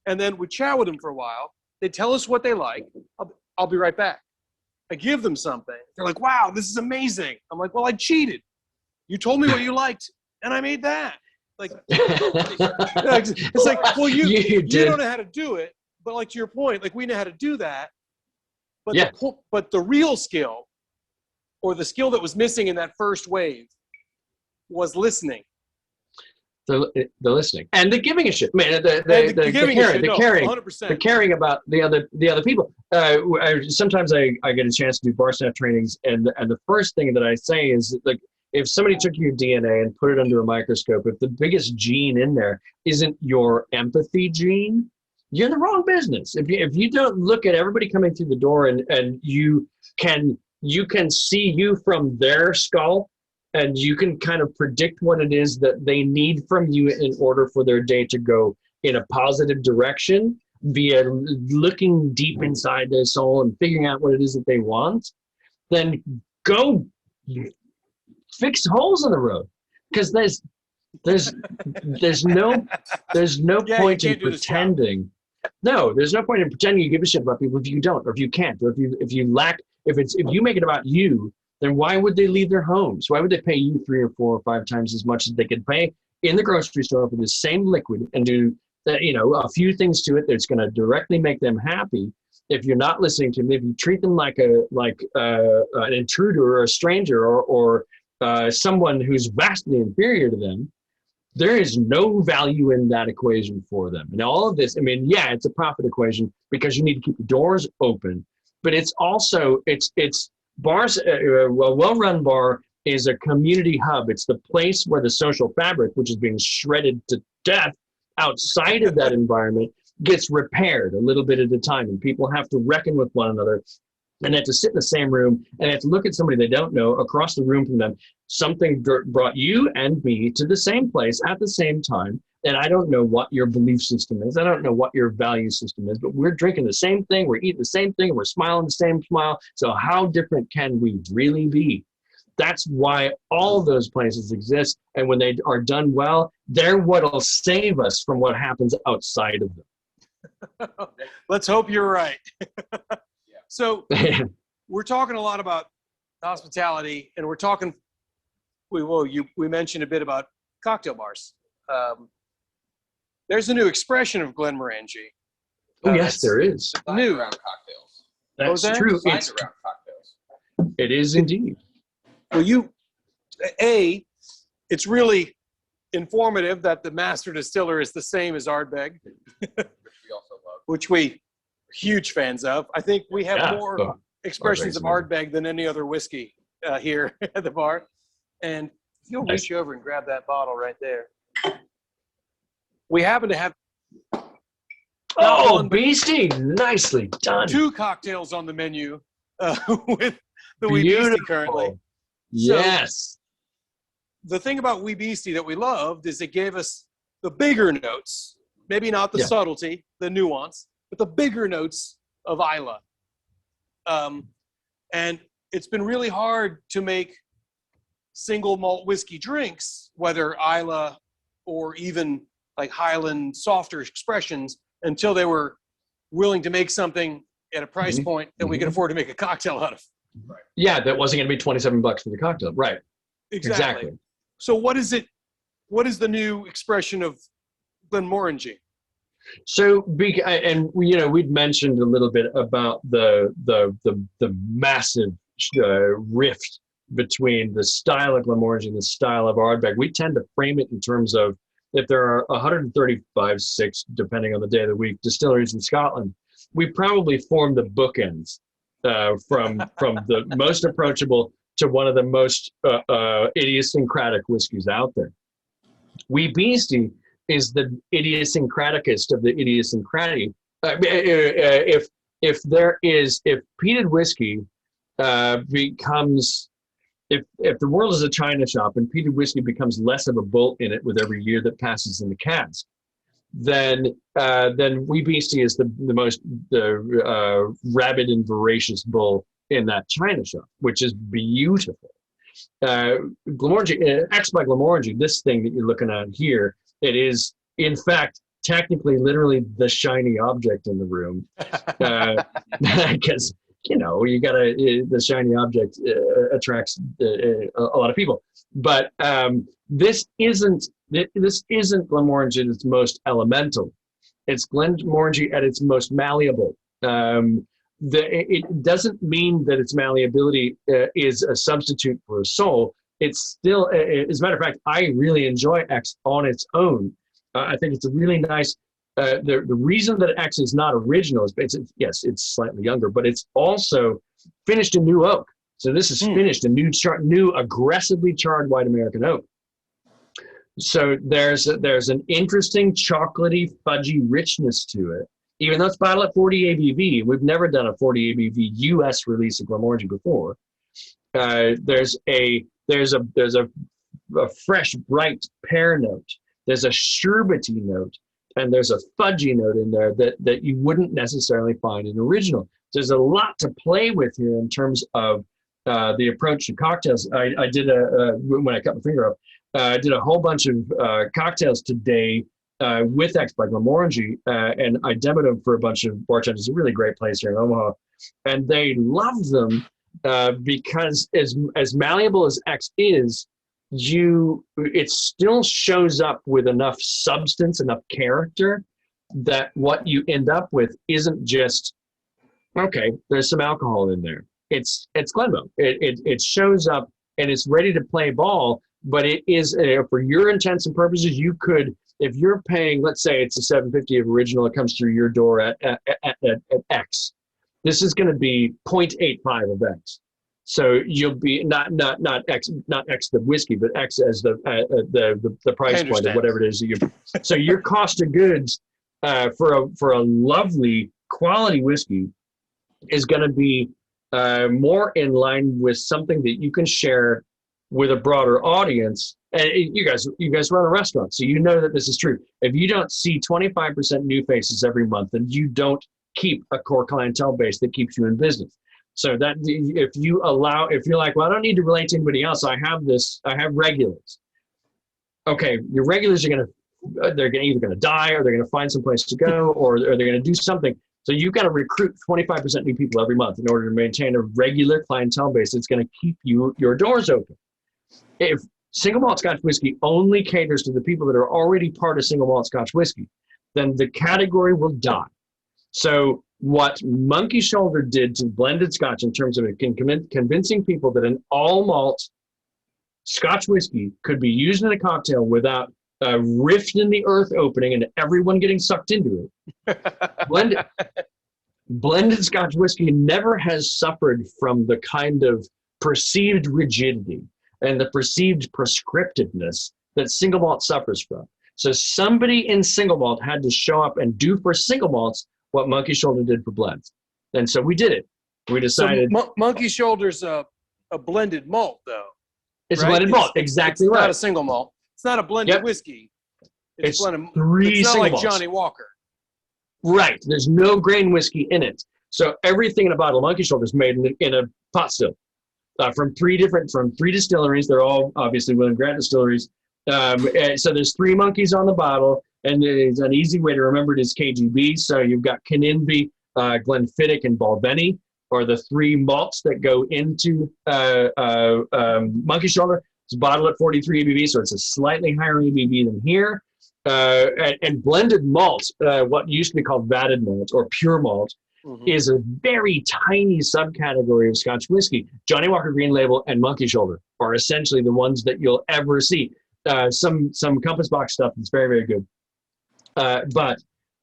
and then we chat with them for a while. They tell us what they like. I'll be right back. I give them something. They're like, "Wow, this is amazing." I'm like, "Well, I cheated. You told me what you liked, and I made that." Like, it's like, well, you don't know how to do it, but like to your point, like we know how to do that. But but the real skill, or the skill that was missing in that first wave, was listening. The listening and the giving a shit, man. The caring about the other people. Sometimes I get a chance to do bar staff trainings, and the first thing that I say is, like, if somebody took your DNA and put it under a microscope, if the biggest gene in there isn't your empathy gene, you're in the wrong business. If you don't look at everybody coming through the door and you can see you from their skull, and you can kind of predict what it is that they need from you in order for their day to go in a positive direction via looking deep inside their soul and figuring out what it is that they want, then go fix holes in the road. Because there's no point in pretending. No, there's no point in pretending you give a shit about people if you don't, or if you can't, or if you make it about you, then why would they leave their homes? Why would they pay you 3 or 4 or 5 times as much as they could pay in the grocery store for the same liquid and do that, a few things to it that's going to directly make them happy? If you're not listening to them, if you treat them like an intruder or a stranger or someone who's vastly inferior to them, there is no value in that equation for them. And all of this, it's a profit equation because you need to keep the doors open, but it's also, it's bars. A well-run bar is a community hub. It's the place where the social fabric, which is being shredded to death outside of that environment, gets repaired a little bit at a time, and people have to reckon with one another, and they have to sit in the same room and they have to look at somebody they don't know across the room from them. Something brought you and me to the same place at the same time, and I don't know what your belief system is. I don't know what your value system is, but we're drinking the same thing, we're eating the same thing, and we're smiling the same smile. So how different can we really be? That's why all of those places exist, and when they are done well, they're what'll save us from what happens outside of them. Let's hope you're right. So we're talking a lot about hospitality, and we're talking. We mentioned a bit about cocktail bars. There's a new expression of Glenmorangie. Yes, there is. New Around cocktails. That's true. Designed around cocktails. It is indeed. Well, it's really informative that the master distiller is the same as Ardbeg, Which we also love. which we huge fans of. I think we have more expressions of Ardbeg than any other whiskey here at the bar. And if you'll reach over and grab that bottle right there. We happen to have Beastie, nicely done. 2 cocktails on the menu with the Wee Beastie currently. Yes. So, the thing about Wee Beastie that we loved is it gave us the bigger notes, maybe not the subtlety, the nuance, but the bigger notes of Islay. And it's been really hard to make single malt whiskey drinks, whether Islay or even like Highland softer expressions, until they were willing to make something at a price point that we could afford to make a cocktail out of. Right. Yeah, that wasn't going to be $27 for the cocktail. Right. Exactly. So what is it? What is the new expression of Glenmorangie? So, we'd mentioned a little bit about the massive rift between the style of Glenmorangie and the style of Ardbeg. We tend to frame it in terms of, if there are 135, 6, depending on the day of the week, distilleries in Scotland, we probably form the bookends from the most approachable to one of the most idiosyncratic whiskeys out there. Wee Beastie is the idiosyncraticest of the idiosyncratic. If peated whiskey becomes, if the world is a china shop and peated whiskey becomes less of a bull in it with every year that passes in the cask, then Wee Beastie is the most rabid and voracious bull in that china shop, which is beautiful. Glenmorangie, X by Glenmorangie, this thing that you're looking at here, it is in fact technically literally the shiny object in the room, because you gotta, the shiny object attracts a lot of people. But this isn't Glenmorangie at its most elemental. It's Glenmorangie at its most malleable. It doesn't mean that its malleability is a substitute for a soul. It's still, as a matter of fact, I really enjoy X on its own. I think it's a really nice. The reason that X is not original is it's slightly younger, but it's also finished in new oak. So this is finished in new aggressively charred white American oak. So there's an interesting chocolatey, fudgy richness to it. Even though it's bottled at 40 ABV, we've never done a 40 ABV US release of Glenmorangie before. There's a fresh, bright pear note. There's a sherbety note, and there's a fudgy note in there that you wouldn't necessarily find in original. There's a lot to play with here in terms of the approach to cocktails. I did when I cut my finger off, I did a whole bunch of cocktails today with X by Glenmorangie, and I demoed them for a bunch of bartenders. It's a really great place here in Omaha, and they love them because as malleable as X is, it still shows up with enough substance, enough character, that what you end up with isn't just, okay, there's some alcohol in there. It's Glenmo. It shows up and it's ready to play ball, but it is, for your intents and purposes, you could, if you're paying, let's say it's a $7.50 of original, it comes through your door at X. This is going to be 0.85 of X. So you'll be not X the whiskey, but X as the price point of whatever it is that you. So your cost of goods for a lovely quality whiskey is going to be more in line with something that you can share with a broader audience. And you guys run a restaurant, so you know that this is true. If you don't see 25% new faces every month, then you don't keep a core clientele base that keeps you in business. So that if you're like, well, I don't need to relate to anybody else. I have regulars. Okay, your regulars they're either going to die, or they're going to find some place to go, or they're going to do something. So you've got to recruit 25% new people every month in order to maintain a regular clientele base that's going to keep your doors open. If single malt Scotch whiskey only caters to the people that are already part of single malt Scotch whiskey, then the category will die. So what Monkey Shoulder did to blended Scotch in terms of convincing people that an all malt Scotch whiskey could be used in a cocktail without a rift in the earth opening and everyone getting sucked into it. Blended Scotch whiskey never has suffered from the kind of perceived rigidity and the perceived prescriptiveness that single malt suffers from. So somebody in single malt had to show up and do for single malts what Monkey Shoulder did for blends. And so we did it. We decided. So Monkey Shoulder's a blended malt, though. It's a blended malt, exactly right. It's not a single malt. It's not a blended whiskey. It's blended. Three it's not single like malts. Johnny Walker. Right. There's no grain whiskey in it. So everything in a bottle of Monkey Shoulder is made in a pot still from three distilleries. They're all obviously William Grant distilleries. So there's 3 monkeys on the bottle. And it's an easy way to remember it is KGB. So you've got Caninby, Glenfiddich, and Bulbani are the 3 malts that go into Monkey Shoulder. It's bottled at 43 ABV, so it's a slightly higher ABV than here. And blended malt, what used to be called vatted malt or pure malt, is a very tiny subcategory of Scotch whiskey. Johnny Walker Green Label and Monkey Shoulder are essentially the ones that you'll ever see. Some Compass Box stuff that's very, very good. But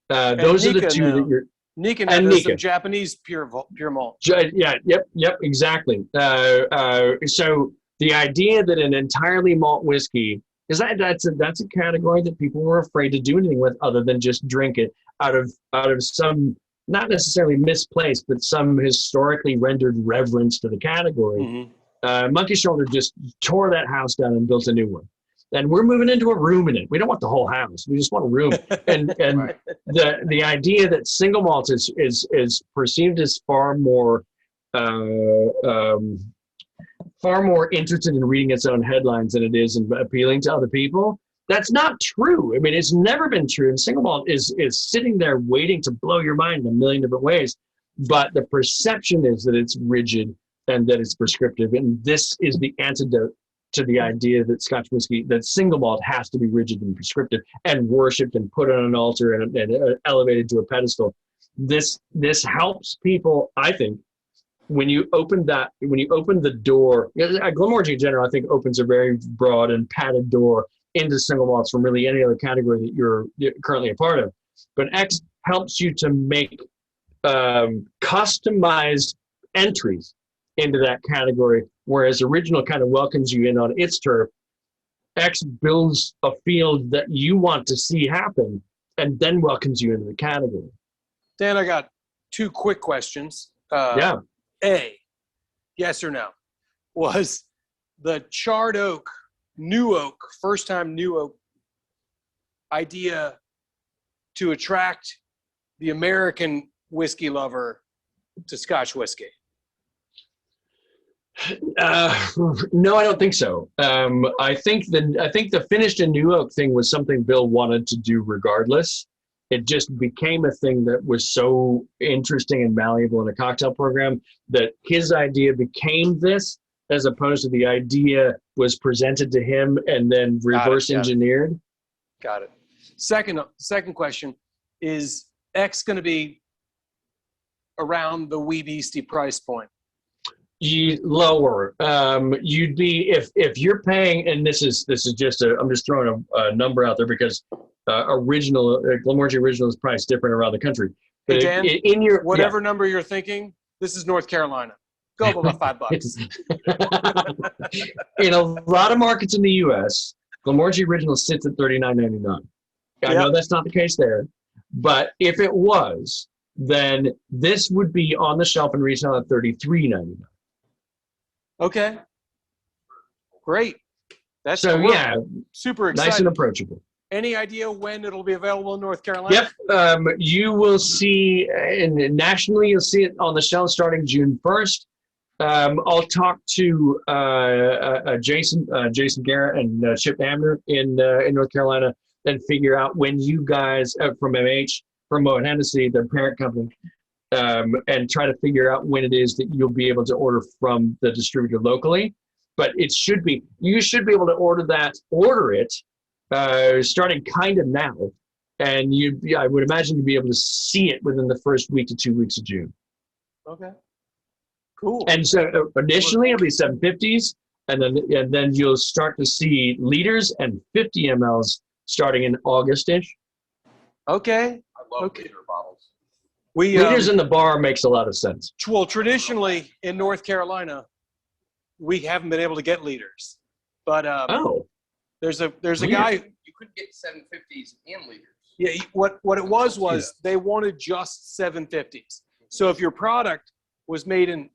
those are the two that you're. Nika And does Nika. some Japanese pure malt. Yep, exactly. So the idea that an entirely malt whiskey is that's a category that people were afraid to do anything with other than just drink it out of some not necessarily misplaced, but some historically rendered reverence to the category. Monkey Shoulder just tore that house down and built a new one. And we're moving into a room in it. We don't want the whole house. We just want a room. And Right. the idea that single malt is perceived as far more interested in reading its own headlines than it is in appealing to other people. That's not true. I mean, it's never been true. And single malt is sitting there waiting to blow your mind in a million different ways. But the perception is that it's rigid and that it's prescriptive. And this is the antidote to the idea that Scotch whiskey, that single malt has to be rigid and prescriptive and worshipped and put on an altar and elevated to a pedestal. This helps people, I think, when you open the door. Glenmorangie in general, I think, opens a very broad and padded door into single malts from really any other category that you're currently a part of. But X helps you to make customized entries into that category, whereas Original kind of welcomes you in on its turf. X builds a field that you want to see happen and then welcomes you into the category. Dan, I got two quick questions. Yeah. A, yes or no, was the charred oak, new oak, first time new oak idea to attract the American whiskey lover to Scotch whiskey? No, I don't think so. I think the finished and new oak thing was something Bill wanted to do regardless. It just became a thing that was so interesting and malleable in a cocktail program that his idea became this, as opposed to the idea was presented to him and then reverse engineered. Got it. Second question, is X going to be around the wee beastie price point? Lower. You'd be if you're paying, and this is just I'm just throwing a number out there because Glenmorangie Original is priced different around the country. Hey, But Dan, in your whatever number you're thinking, this is North Carolina. Go up about $5. In a lot of markets in the U.S., Glenmorangie Original sits at $39.99. I know that's not the case there, but if it was, then this would be on the shelf and retail at $33.99. Okay. Great. That's So super exciting. nice and approachable. Any idea when it'll be available in North Carolina? Yep. You will see, and nationally, you'll see it on the shelf starting June 1st. I'll talk to Jason Garrett and Chip Amner in North Carolina and figure out when you guys from MH, from Moët Hennessy, their parent company, and try to figure out when it is that you'll be able to order from the distributor locally. But you should be able to order it starting kind of now. And I would imagine you'd be able to see it within the first week to 2 weeks of June. Okay. Cool. And so initially it'll be 750s, and then you'll start to see liters and 50 mLs starting in August-ish. Okay. I love liter bottles. Liters in the bar makes a lot of sense. Well, traditionally in North Carolina, we haven't been able to get liters, but there's a guy. You could get 750s in liters. Yeah. What it was they wanted just 750s. So if your product was made in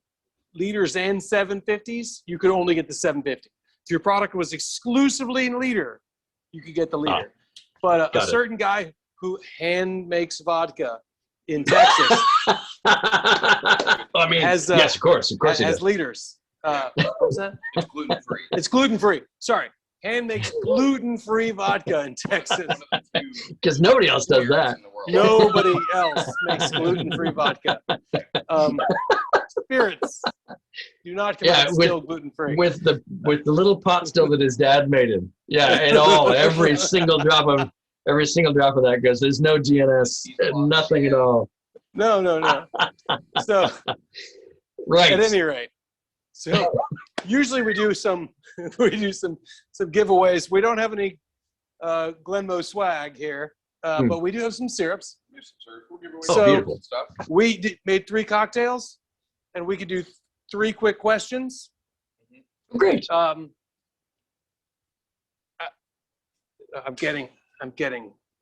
liters and 750s, you could only get the 750. If your product was exclusively in liter, you could get the liter. But a certain guy who hand makes vodka in Texas, yes, of course, has liters. What was that? It's gluten free. It's gluten free. Sorry, hand makes gluten free vodka in Texas. Because nobody else does that. Nobody else makes gluten free vodka. Spirits do not come out still gluten free. With the little pot still that his dad made him. Yeah, and every single drop of that goes. There's no GNS, nothing at all. No. So, right. At any rate, so usually we do some giveaways. We don't have any Glenmo swag here, but we do have some syrups. We'll give away So- some beautiful. stuff. We made 3 cocktails, and we could do 3 quick questions. Great. I'm getting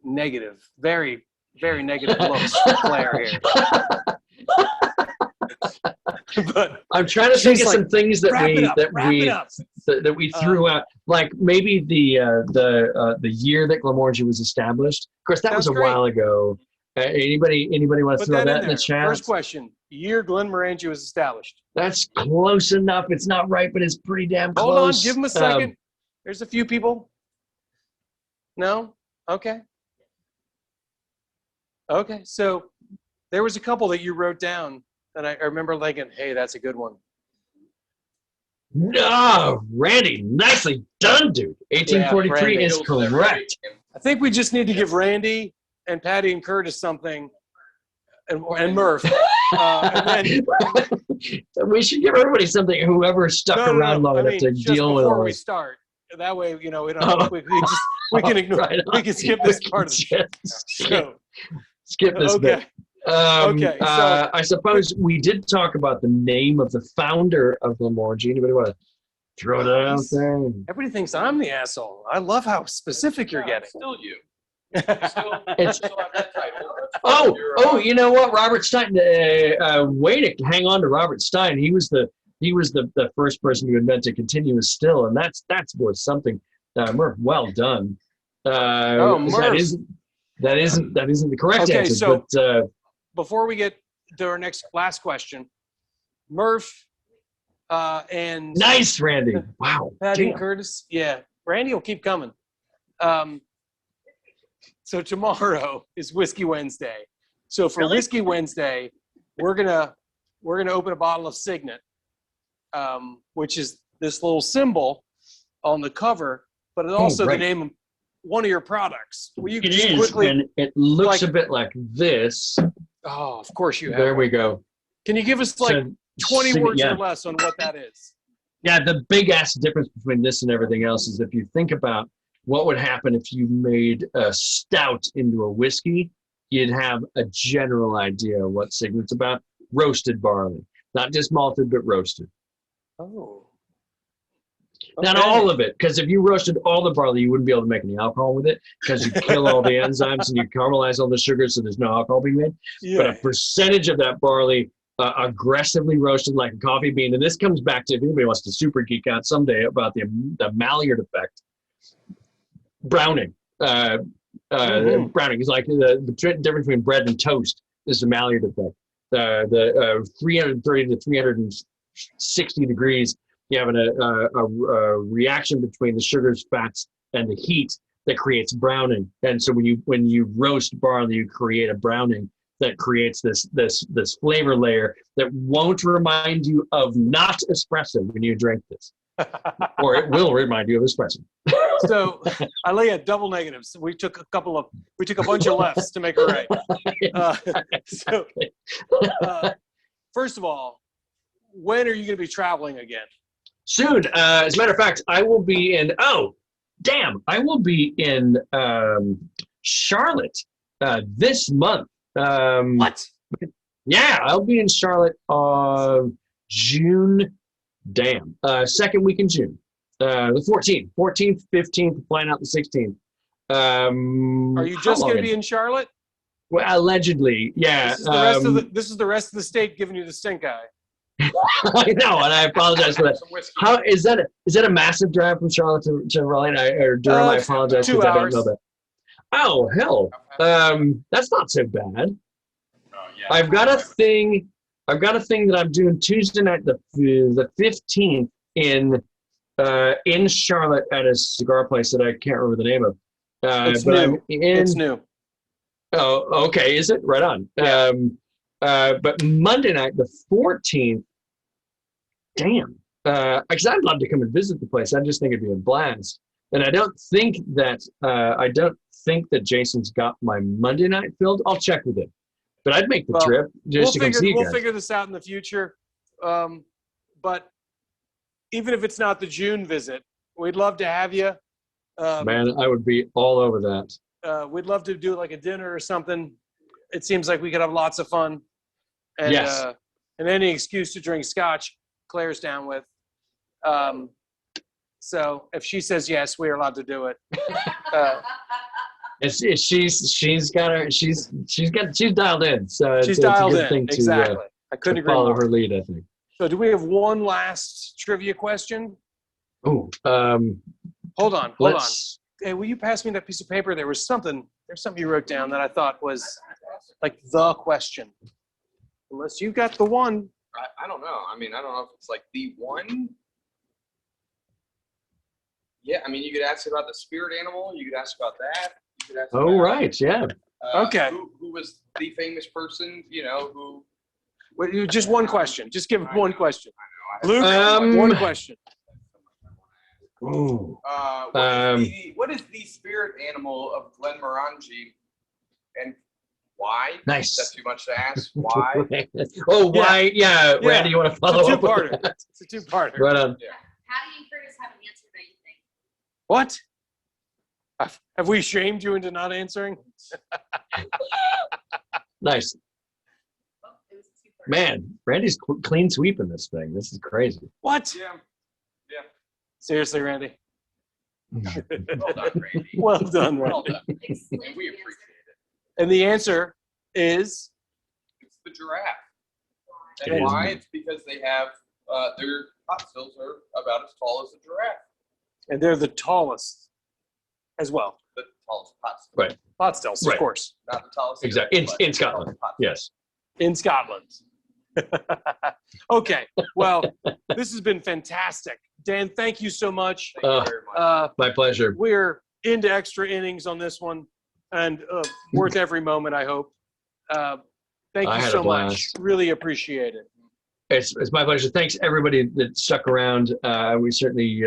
negative, very, very negative looks from Claire here. But I'm trying to think she's of some things that wrap we it up, wrap it up. that we threw out, like maybe the year that Glenmorangie was established. Of course, that was a Sounds great. while ago. Anybody want to Put throw that that in in the there. chat? First question: year Glenmorangie was established. That's close enough. It's not right, but it's pretty damn close. Hold on, give them a second. There's a few people. No? Okay. Okay, so there was a couple that you wrote down, and I remember thinking, hey, that's a good one. No, Randy, nicely done, dude. 1843 Randy. is correct. I think we just need to give Randy and Patty and Curtis something, and Murph. And then, We should give everybody something. Whoever stuck around long enough to just deal with before all we this. start. That way, we don't. Oh. We can ignore. Right We on. can skip this part of the show. So, Skip this bit. okay. Okay, so- I suppose we did talk about the name of the founder of Glenmorangie. Anybody want to throw that out there? Everybody thinks I'm the asshole. I love how specific you're getting. Still you. It's- Still have that title. You're, Oh, you know what? Robert Stein. Way to hang on to Robert Stein. He was the first person to invent a continuous still, and that's worth something. Murph, well done. Murph. That isn't the correct Okay, answer. so- but Before we get to our last question, Murph and nice, Randy. Wow. Patty Damn. and Curtis. Yeah, Randy will keep coming. So tomorrow is Whiskey Wednesday. So for Whiskey Wednesday, we're gonna open a bottle of Signet, which is this little symbol on the cover, but it's also right. the name of one of your products. Will you It just is, quickly? and it looks like- a bit like this. Oh, of course you have. There one. we go. Can you give us like So, 20 Signet, words yeah. or less on what that is? Yeah, the big ass difference between this and everything else is if you think about what would happen if you made a stout into a whiskey, you'd have a general idea of what Signet's about. Roasted barley, not just malted, but roasted. Oh. Not Okay. all of it, because if you roasted all the barley, you wouldn't be able to make any alcohol with it, because you kill all the enzymes and you caramelize all the sugars, so there's no alcohol being made. Yeah. But a percentage of that barley aggressively roasted like a coffee bean, and this comes back to, if anybody wants to super geek out someday about the Maillard effect. Browning. Browning is like the difference between bread and toast is the Maillard effect. The 330 to 360 degrees, you have a reaction between the sugars, fats, and the heat that creates browning. And so when you roast barley, you create a browning that creates this flavor layer that won't remind you of not espresso when you drink this, or it will remind you of espresso. So I lay a double negatives. We took a bunch of lefts to make it right. First of all, when are you going to be traveling again? Soon. As a matter of fact, I will be in. I will be in Charlotte this month. What? Yeah, I'll be in Charlotte June. Second week in June. The 14th, 15th, flying out the 16th. Are you just going to be in Charlotte? Well, allegedly, yeah. This is the rest of the state giving you the stink eye. I know, and I apologize for that. How is that? Is that a massive drive from Charlotte to Raleigh or Durham? I apologize 2 because I don't hours. know that. Oh hell, that's not so bad. Yeah. I've got a thing that I'm doing Tuesday night, the 15th in Charlotte at a cigar place that I can't remember the name of. It's but new. It's new. Oh, okay. Is it? Right on. Yeah. But Monday night, the 14th, damn. Because I'd love to come and visit the place. I just think it'd be a blast. And I don't think that Jason's got my Monday night filled. I'll check with him. But I'd make the trip just to come see you guys. We'll figure this out in the future. But even if it's not the June visit, we'd love to have you. Man, I would be all over that. we'd love to do like a dinner or something. It seems like we could have lots of fun. And, Yes. And any excuse to drink scotch, Claire's down with. So if she says yes, we're allowed to do it. She's dialed in. So She's it's dialed a good in. thing to, Exactly. I couldn't to agree follow more. her lead, I think. So do we have one last trivia question? Oh, Hold on. Hey, will you pass me that piece of paper? There's something you wrote down that I thought was like the question. Unless you got the one. I don't know. I mean, I don't know if it's like the one. Yeah, I mean, you could ask about the spirit animal. You could ask about that. You could ask Oh, about, right. Yeah. Okay. Who was the famous person, you know, who. Well, just one question. Just give one question. I know. Luke, one question. Ooh. What is the spirit animal of Glenmorangie, and why? Nice. Is that too much to ask? Why? Oh, why? Yeah. Yeah. Randy, you want to follow It's a up with two-parter. that? It's a two-parter. Right on. Patty and Curtis haven't answered anything. What? Have we shamed you into not answering? Nice. Oh, it was a two-parter. Man, Randy's clean sweeping this thing. This is crazy. What? Yeah. Seriously, Randy? Well done, Randy. Well done, Well Randy. done. Explain And we the appreciate answer. it. And the answer is It's the giraffe. It And is. why? It's because they have their pot stills are about as tall as a giraffe. and they're the tallest as well. The tallest pot still. Right. Pot stills, Right. of course, Not the tallest. Exactly. but In the Scotland. tallest pot still. Yes. in Scotland. Okay, well, this has been fantastic. Dan, thank you so much. Thank you very much. My pleasure. We're into extra innings on this one and worth every moment, I hope. Thank I you had a so much. blast. Really appreciate it. It's my pleasure. Thanks everybody that stuck around. We certainly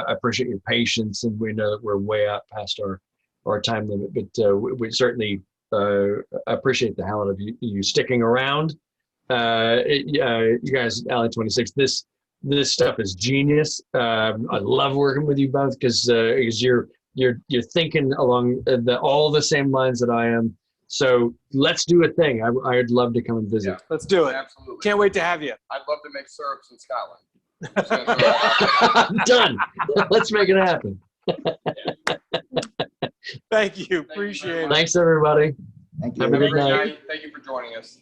appreciate your patience, and we know that we're way out past our time limit, but we certainly appreciate the hell out of you sticking around. You guys, Alley 26. This stuff is genius. I love working with you both because you're thinking along all the same lines that I am. So let's do a thing. I'd love to come and visit. Yeah. Let's do it. Absolutely. Can't wait to have you. I'd love to make syrups in Scotland. Just gonna throw that out there. Done. Let's make it happen. Thank you. you Appreciate very it. much. Thanks everybody. Thank you. Have a good Have a great night. night. Thank you for joining us.